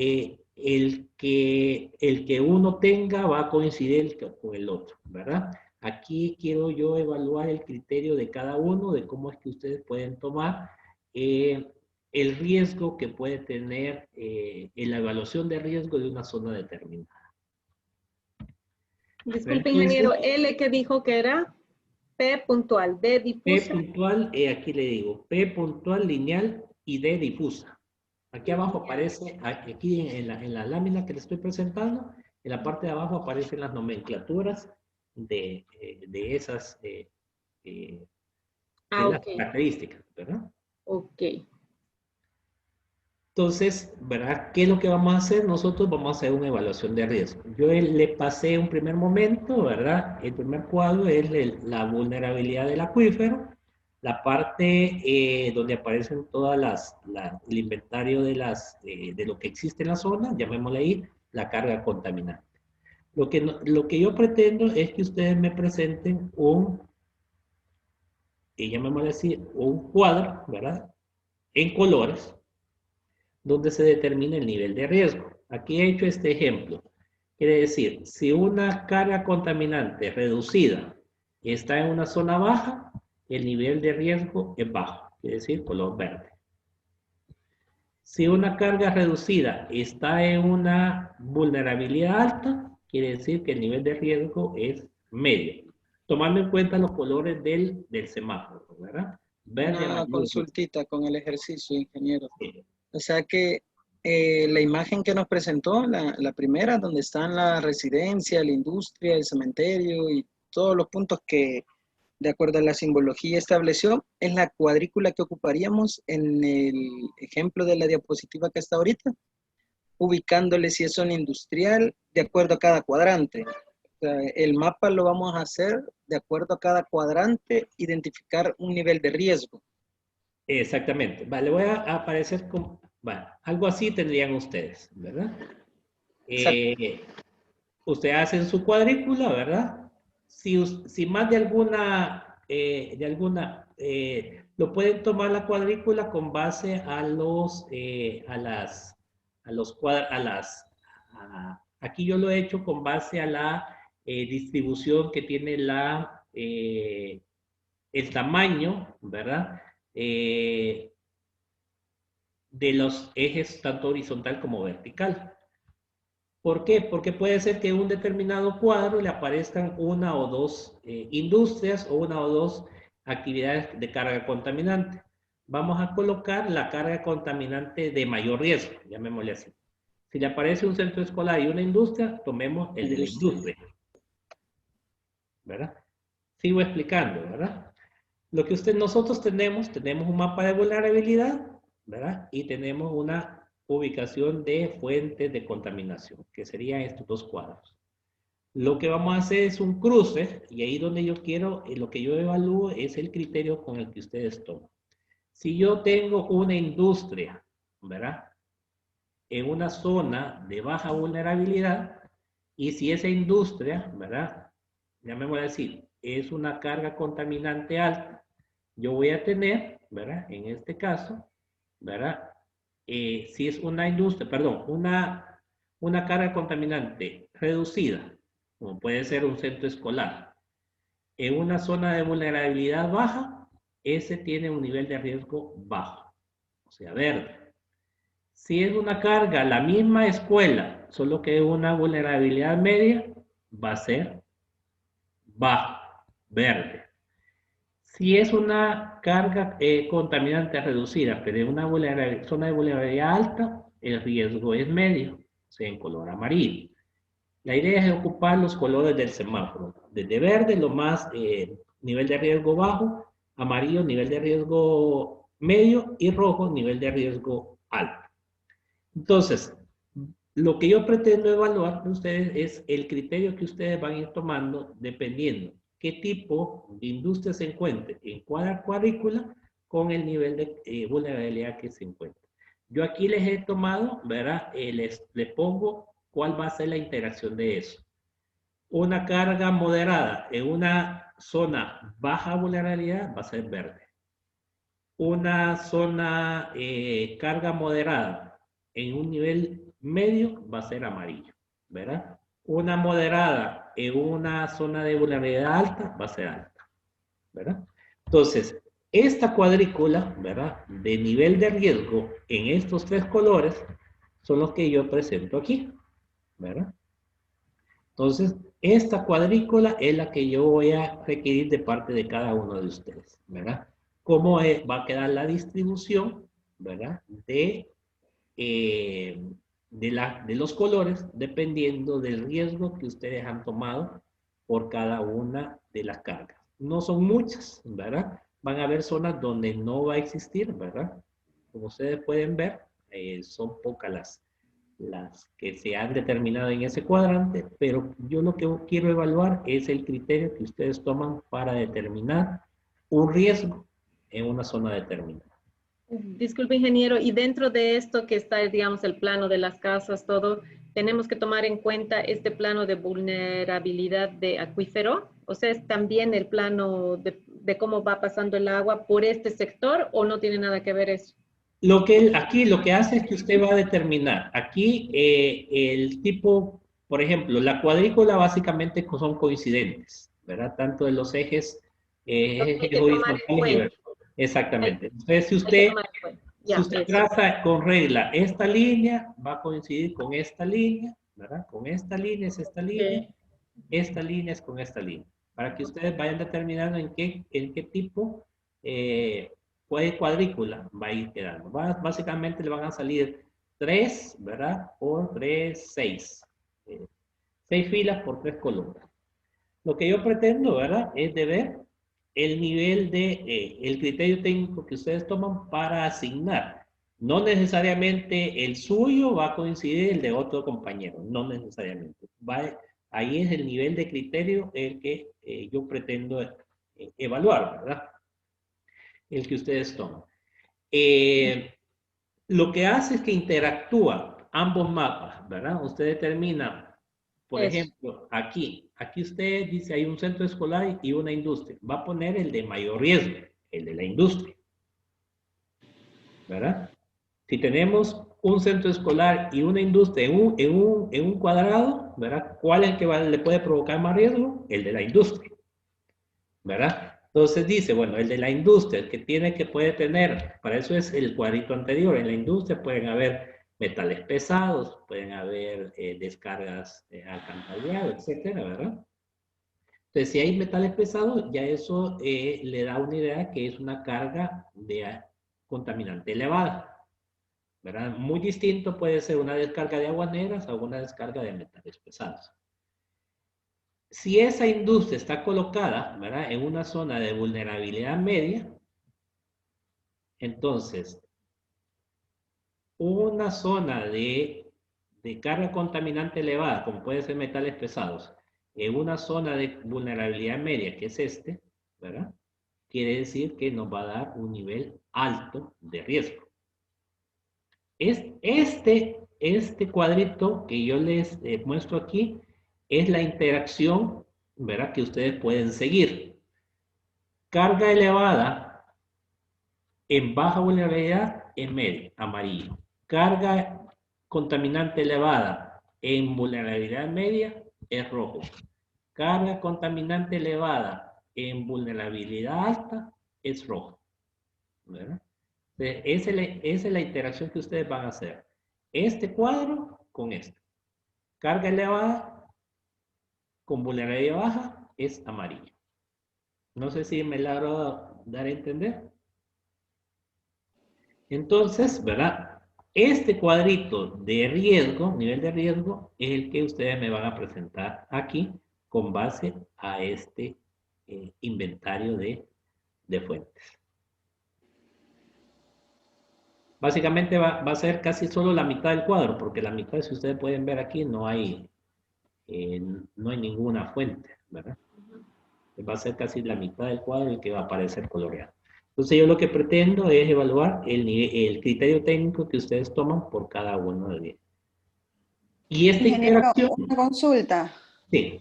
el que uno tenga va a coincidir con el otro, ¿verdad? Aquí quiero yo evaluar el criterio de cada uno, de cómo es que ustedes pueden tomar el riesgo que puede tener en la evaluación de riesgo de una zona determinada. Disculpe, ingeniero, L que dijo que era P puntual, D difusa. P puntual, aquí le digo, P puntual lineal y D difusa. Aquí abajo aparece, aquí en la lámina que le estoy presentando, en la parte de abajo aparecen las nomenclaturas de esas las características, ¿verdad? Ok. Entonces, ¿verdad? ¿Qué es lo que vamos a hacer? Nosotros vamos a hacer una evaluación de riesgo. Yo le pasé un primer momento, ¿verdad? El primer cuadro es la vulnerabilidad del acuífero, la parte donde aparecen todas el inventario de lo que existe en la zona, llamémosle ahí, la carga contaminante. Lo que yo pretendo es que ustedes me presenten llamémosle así, un cuadro, ¿verdad? En colores, donde se determina el nivel de riesgo. Aquí he hecho este ejemplo. Quiere decir, si una carga contaminante reducida está en una zona baja, el nivel de riesgo es bajo, quiere decir color verde. Si una carga reducida está en una vulnerabilidad alta, quiere decir que el nivel de riesgo es medio, tomando en cuenta los colores del semáforo, ¿verdad? Verde, Una amarillo, consultita con el ejercicio, ingeniero. sí. O sea que la imagen que nos presentó, la primera, donde están la residencia, la industria, el cementerio y todos los puntos que, de acuerdo a la simbología, estableció, es la cuadrícula que ocuparíamos en el ejemplo de la diapositiva que está ahorita, ubicándole si es zona industrial de acuerdo a cada cuadrante. O sea, el mapa lo vamos a hacer de acuerdo a cada cuadrante, identificar un nivel de riesgo. Exactamente. Vale, voy a aparecer con... Vale, algo así tendrían ustedes, ¿verdad? Usted hace su cuadrícula, ¿verdad? Si más de alguna, lo pueden tomar la cuadrícula con base a aquí yo lo he hecho con base a la distribución que tiene el tamaño, ¿verdad? De los ejes tanto horizontal como vertical. ¿Por qué? Porque puede ser que en un determinado cuadro le aparezcan una o dos industrias o una o dos actividades de carga contaminante. Vamos a colocar la carga contaminante de mayor riesgo, llamémosle así. Si le aparece un centro escolar y una industria, tomemos el de la industria. ¿Verdad? Sigo explicando, ¿verdad? Lo que nosotros tenemos un mapa de vulnerabilidad, ¿verdad? Y tenemos una ubicación de fuentes de contaminación, que serían estos dos cuadros. Lo que vamos a hacer es un cruce, y ahí donde yo quiero, lo que yo evalúo es el criterio con el que ustedes toman. Si yo tengo una industria, ¿verdad? En una zona de baja vulnerabilidad, y si esa industria, ¿verdad? Llamémosle así, es una carga contaminante alta, yo voy a tener, ¿verdad? En este caso, ¿verdad? Si es una industria, perdón, una carga contaminante reducida, como puede ser un centro escolar, en una zona de vulnerabilidad baja, ese tiene un nivel de riesgo bajo, o sea, verde. Si es una carga, la misma escuela, solo que una vulnerabilidad media, va a ser bajo, verde. Si es una carga contaminante reducida, pero en una zona de vulnerabilidad alta, el riesgo es medio, o sea, en color amarillo. La idea es ocupar los colores del semáforo. Desde verde, lo más nivel de riesgo bajo, amarillo, nivel de riesgo medio, y rojo, nivel de riesgo alto. Entonces, lo que yo pretendo evaluar de ustedes es el criterio que ustedes van a ir tomando dependiendo qué tipo de industria se encuentre en cada cuadrícula con el nivel de vulnerabilidad que se encuentra. Yo aquí les he tomado, ¿verdad? Les pongo cuál va a ser la interacción de eso. Una carga moderada en una zona baja vulnerabilidad va a ser verde. Una zona carga moderada en un nivel medio va a ser amarillo, ¿verdad? Una moderada en una zona de vulnerabilidad alta va a ser alta, ¿verdad? Entonces, esta cuadrícula, ¿verdad? De nivel de riesgo en estos tres colores son los que yo presento aquí, ¿verdad? Entonces, esta cuadrícula es la que yo voy a requerir de parte de cada uno de ustedes, ¿verdad? ¿Cómo va a quedar la distribución, ¿verdad? De los colores, dependiendo del riesgo que ustedes han tomado por cada una de las cargas. No son muchas, ¿verdad? Van a haber zonas donde no va a existir, ¿verdad? Como ustedes pueden ver, son pocas las que se han determinado en ese cuadrante, pero yo lo que quiero evaluar es el criterio que ustedes toman para determinar un riesgo en una zona determinada. Disculpe, ingeniero, y dentro de esto que está, digamos, el plano de las casas, todo, ¿tenemos que tomar en cuenta este plano de vulnerabilidad de acuífero? O sea, ¿es también el plano de cómo va pasando el agua por este sector o no tiene nada que ver eso? Aquí lo que hace es que usted va a determinar, aquí el tipo, por ejemplo, la cuadrícula básicamente son coincidentes, ¿verdad? Tanto de los ejes horizontales y verticales. Exactamente. Entonces, si usted traza con regla esta línea, va a coincidir con esta línea, ¿verdad? Con esta línea es esta línea, esta línea es con esta línea. para que ustedes vayan determinando en qué tipo cuadrícula va a ir quedando. Básicamente le van a salir 3, ¿verdad? Por 3, 6. 6 filas por 3 columnas. Lo que yo pretendo, ¿verdad? Es de ver el nivel de, el criterio técnico que ustedes toman para asignar. No necesariamente el suyo va a coincidir el de otro compañero, no necesariamente. Ahí es el nivel de criterio el que yo pretendo evaluar, ¿verdad? El que ustedes toman. Lo que hace es que interactúan ambos mapas, ¿verdad? Usted determina, por ejemplo, aquí usted dice hay un centro escolar y una industria. Va a poner el de mayor riesgo, el de la industria, ¿verdad? Si tenemos un centro escolar y una industria en un cuadrado, ¿verdad? ¿Cuál es el que le puede provocar más riesgo? El de la industria, ¿verdad? Entonces dice, bueno, el de la industria, el que puede tener, para eso es el cuadrito anterior, en la industria pueden haber metales pesados, pueden haber descargas alcantarilladas, etcétera, ¿verdad? Entonces, si hay metales pesados, ya eso le da una idea que es una carga de contaminante elevada, ¿verdad? Muy distinto puede ser una descarga de aguas negras a una descarga de metales pesados. Si esa industria está colocada, ¿verdad?, en una zona de vulnerabilidad media, entonces, una zona de carga contaminante elevada, como puede ser metales pesados, en una zona de vulnerabilidad media, que es ¿verdad?, quiere decir que nos va a dar un nivel alto de riesgo. Este cuadrito que yo les muestro aquí es la interacción, ¿verdad?, que ustedes pueden seguir. Carga elevada en baja vulnerabilidad, en medio, amarillo. Carga contaminante elevada en vulnerabilidad media, es rojo. Carga contaminante elevada en vulnerabilidad alta, es rojo, ¿verdad? Esa es la interacción que ustedes van a hacer. Este cuadro con este. Carga elevada con vulnerabilidad baja es amarillo. No sé si me logro dar a entender. Entonces, ¿verdad? Este cuadrito de riesgo, nivel de riesgo, es el que ustedes me van a presentar aquí con base a este inventario de fuentes. Básicamente va a ser casi solo la mitad del cuadro, porque la mitad, si ustedes pueden ver aquí, no hay ninguna fuente, ¿verdad? Va a ser casi la mitad del cuadro el que va a aparecer coloreado. Entonces yo lo que pretendo es evaluar el criterio técnico que ustedes toman por cada uno de ellos. Y esta interacción... Una consulta. Sí.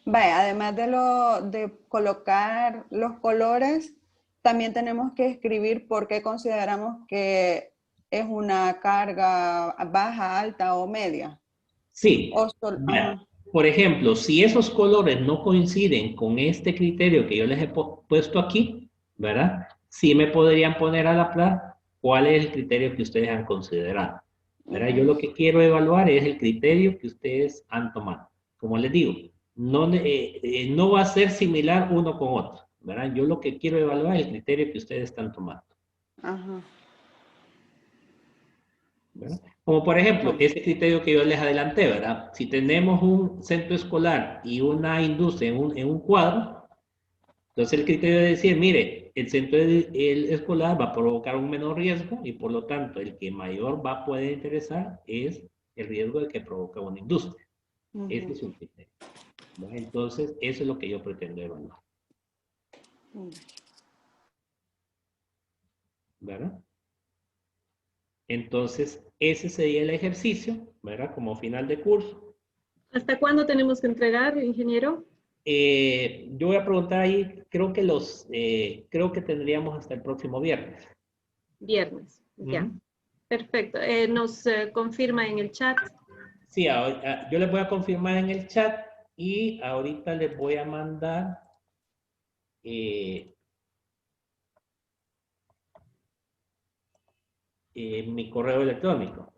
Vaya, además de colocar los colores, también tenemos que escribir por qué consideramos que es una carga baja, alta o media. Sí. Por ejemplo, si esos colores no coinciden con este criterio que yo les he puesto aquí, ¿verdad? Sí me podrían poner a la par cuál es el criterio que ustedes han considerado, ¿verdad? Yo lo que quiero evaluar es el criterio que ustedes han tomado. Como les digo, no va a ser similar uno con otro, ¿verdad? Yo lo que quiero evaluar es el criterio que ustedes están tomando. Ajá. ¿Verdad? Como por ejemplo, este criterio que yo les adelanté, ¿verdad? Si tenemos un centro escolar y una industria en un cuadro, entonces el criterio de decir, mire, el centro escolar va a provocar un menor riesgo y por lo tanto el que mayor va a poder interesar es el riesgo de que provoca una industria. Ese es un criterio. ¿Verdad? Entonces, eso es lo que yo pretendo evaluar. ¿Verdad? Entonces, ese sería el ejercicio, ¿verdad? Como final de curso. ¿Hasta cuándo tenemos que entregar, ingeniero? Yo voy a preguntar ahí, creo que tendríamos hasta el próximo viernes. Viernes, ya. Perfecto. ¿Nos confirma en el chat? Sí, yo les voy a confirmar en el chat y ahorita les voy a mandar mi correo electrónico.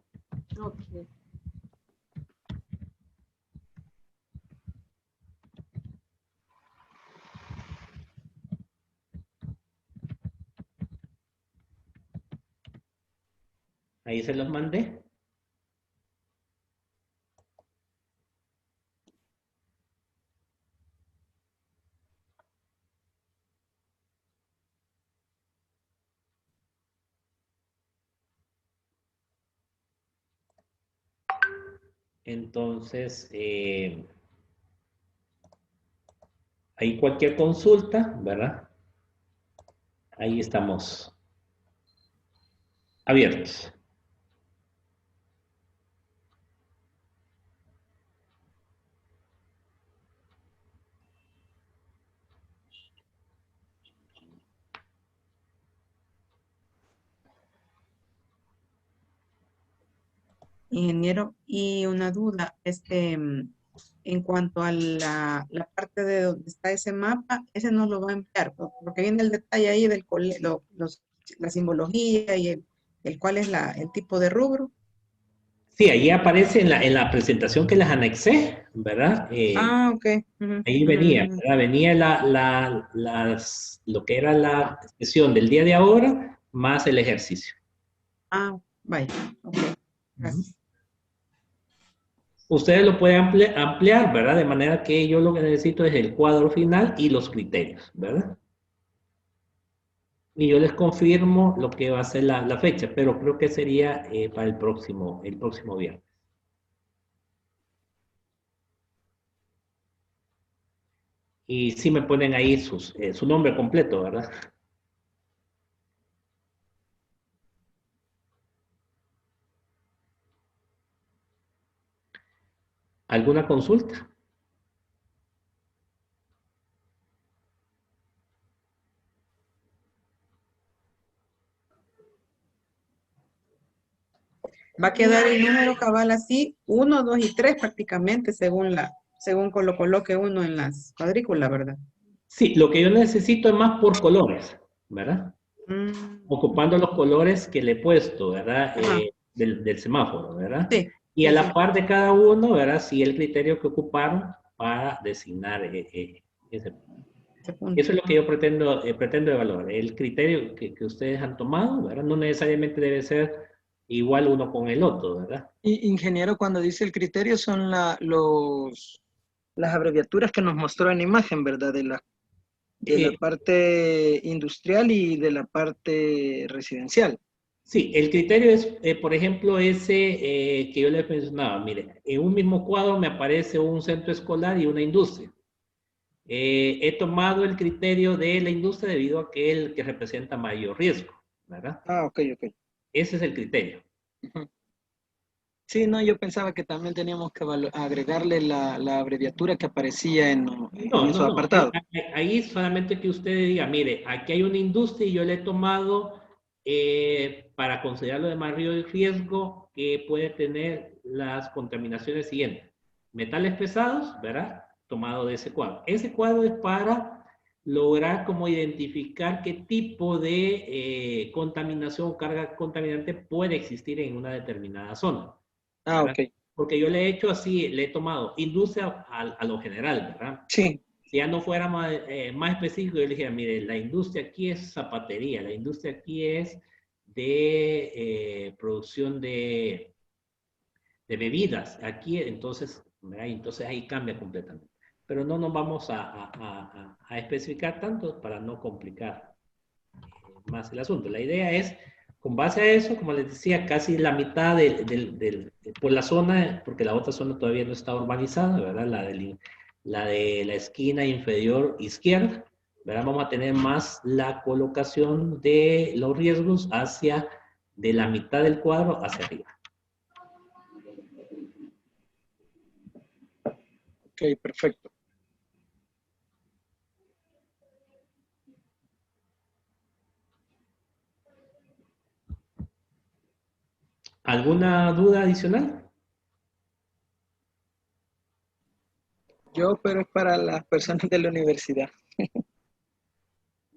Ok. Ahí se los mandé. Entonces, ahí cualquier consulta, ¿verdad? Ahí estamos abiertos. Ingeniero, y una duda, en cuanto a la parte de donde está ese mapa, ese nos lo va a enviar, porque viene el detalle ahí del la simbología y el cuál es el tipo de rubro. Sí, ahí aparece en la presentación que les anexé, ¿verdad? Ok. Ahí venía, ¿verdad? Venía lo que era la sesión del día de ahora, más el ejercicio. Vaya, ok. Gracias. Ustedes lo pueden ampliar, ¿verdad? De manera que yo lo que necesito es el cuadro final y los criterios, ¿verdad? Y yo les confirmo lo que va a ser la fecha, pero creo que sería para el próximo viernes. Y sí me ponen ahí su nombre completo, ¿verdad? ¿Alguna consulta? Va a quedar el número cabal así, 1, 2 y 3 prácticamente, según lo coloque uno en las cuadrículas, ¿verdad? Sí, lo que yo necesito es más por colores, ¿verdad? Ocupando los colores que le he puesto, ¿verdad? Del semáforo, ¿verdad? Sí. Y a la par de cada uno, ¿verdad? Sí, el criterio que ocuparon para designar ese punto. Eso es lo que yo pretendo evaluar. El criterio que ustedes han tomado, ¿verdad? No necesariamente debe ser igual uno con el otro, ¿verdad? Ingeniero, cuando dice el criterio son las abreviaturas que nos mostró en imagen, ¿verdad? De la parte industrial y de la parte residencial. Sí, el criterio es, por ejemplo, ese que yo les mencionaba. Mire, en un mismo cuadro me aparece un centro escolar y una industria. He tomado el criterio de la industria debido a que es el que representa mayor riesgo, ¿verdad? Ok. Ese es el criterio. Sí, no, yo pensaba que también teníamos que agregarle la abreviatura que aparecía en su apartado. Ahí solamente que usted diga, mire, aquí hay una industria y yo le he tomado para considerarlo de mayor riesgo que puede tener las contaminaciones siguientes. Metales pesados, ¿verdad? Tomado de ese cuadro. Ese cuadro es para lograr como identificar qué tipo de contaminación o carga contaminante puede existir en una determinada zona. Ok. Porque yo le he hecho así, le he tomado industria a lo general, ¿verdad? Sí. Si ya no fuera más específico, yo le dije, mire, la industria aquí es zapatería, la industria aquí es de producción de bebidas. Aquí, entonces, ¿verdad? Entonces ahí cambia completamente. Pero no nos vamos a especificar tanto para no complicar más el asunto. La idea es, con base a eso, como les decía, casi la mitad por la zona, porque la otra zona todavía no está urbanizada, ¿verdad? La de la esquina inferior izquierda, ¿verdad? Vamos a tener más la colocación de los riesgos de la mitad del cuadro hacia arriba. Ok, perfecto. ¿Alguna duda adicional? Pero es para las personas de la universidad.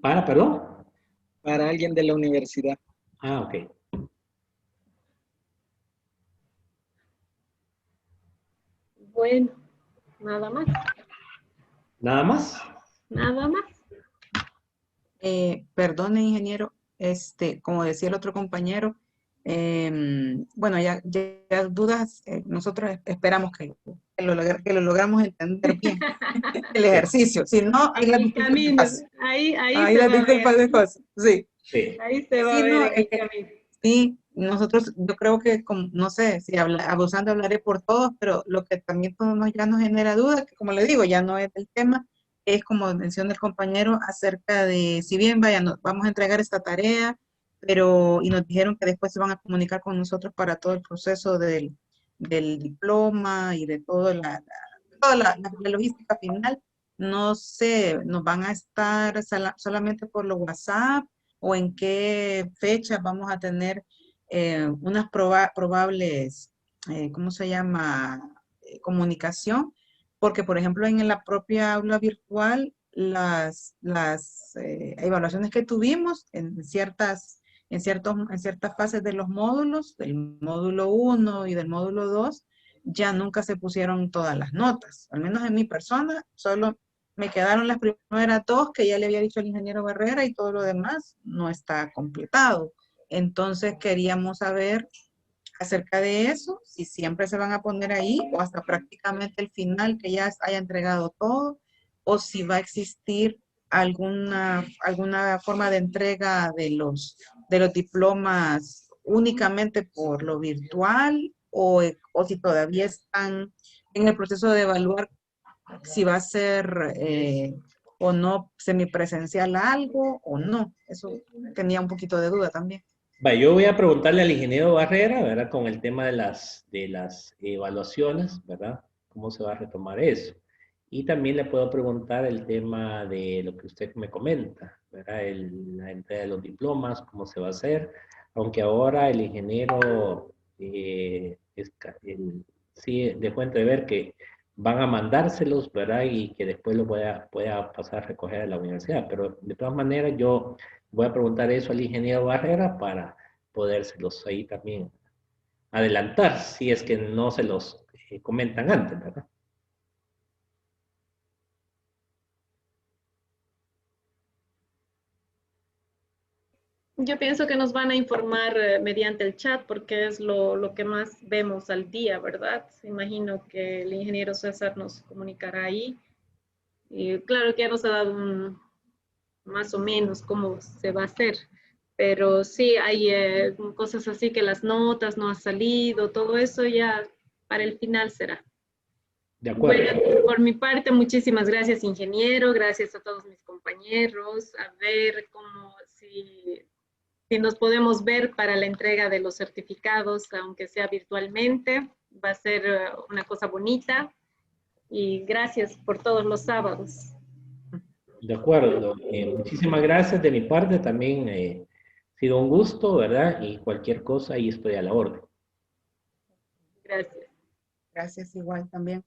¿Perdón? Para alguien de la universidad. Ok. Bueno, nada más. ¿Nada más? Nada más. Perdone, ingeniero, como decía el otro compañero, Bueno, ya dudas, nosotros esperamos que lo logramos entender bien, el ejercicio. Si no, hay las disculpas de paso. Ahí Las disculpas de paso, sí. Sí. Ahí se va a ver en el camino. Sí, nosotros, yo creo que, no sé, si abusando hablaré por todos, pero lo que también ya nos genera duda, que como le digo, ya no es del tema, es como menciona el compañero acerca de, si bien vamos a entregar esta tarea, y nos dijeron que después se van a comunicar con nosotros para todo el proceso del diploma y de toda la logística final. No sé, nos van a estar solamente por los WhatsApp o en qué fechas vamos a tener unas probables, ¿cómo se llama? Comunicación, porque por ejemplo en la propia aula virtual las evaluaciones que tuvimos en ciertas fases de los módulos, del módulo 1 y del módulo 2, ya nunca se pusieron todas las notas. Al menos en mi persona, solo me quedaron las primeras 2 que ya le había dicho el ingeniero Barrera y todo lo demás no está completado. Entonces queríamos saber acerca de eso, si siempre se van a poner ahí o hasta prácticamente el final que ya haya entregado todo, o si va a existir alguna forma de entrega de los diplomas únicamente por lo virtual o si todavía están en el proceso de evaluar si va a ser o no semipresencial algo o no. Eso tenía un poquito de duda también. Yo voy a preguntarle al ingeniero Barrera, ¿verdad? Con el tema de las evaluaciones, ¿verdad? ¿Cómo se va a retomar eso? Y también le puedo preguntar el tema de lo que usted me comenta, ¿verdad? La entrega de los diplomas, cómo se va a hacer. Aunque ahora el ingeniero sí dejó entrever que van a mandárselos, ¿verdad? Y que después los pueda pasar a recoger a la universidad. Pero de todas maneras yo voy a preguntar eso al ingeniero Barrera para podérselos ahí también adelantar, si es que no se los comentan antes, ¿verdad? Yo pienso que nos van a informar mediante el chat porque es lo que más vemos al día, ¿verdad? Imagino que el ingeniero César nos comunicará ahí. Y claro que ya nos ha dado más o menos cómo se va a hacer, pero sí hay cosas así que las notas no han salido, todo eso ya para el final será. De acuerdo. Bueno, por mi parte, muchísimas gracias, ingeniero, gracias a todos mis compañeros, a ver si nos podemos ver para la entrega de los certificados, aunque sea virtualmente, va a ser una cosa bonita, y gracias por todos los sábados. De acuerdo. Muchísimas gracias de mi parte. También ha sido un gusto, ¿verdad? Y cualquier cosa, ahí estoy a la orden. Gracias. Gracias igual también.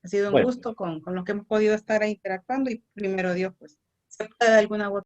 Ha sido un gusto con lo que hemos podido estar ahí interactuando y primero Dios, pues, se puede de alguna u otra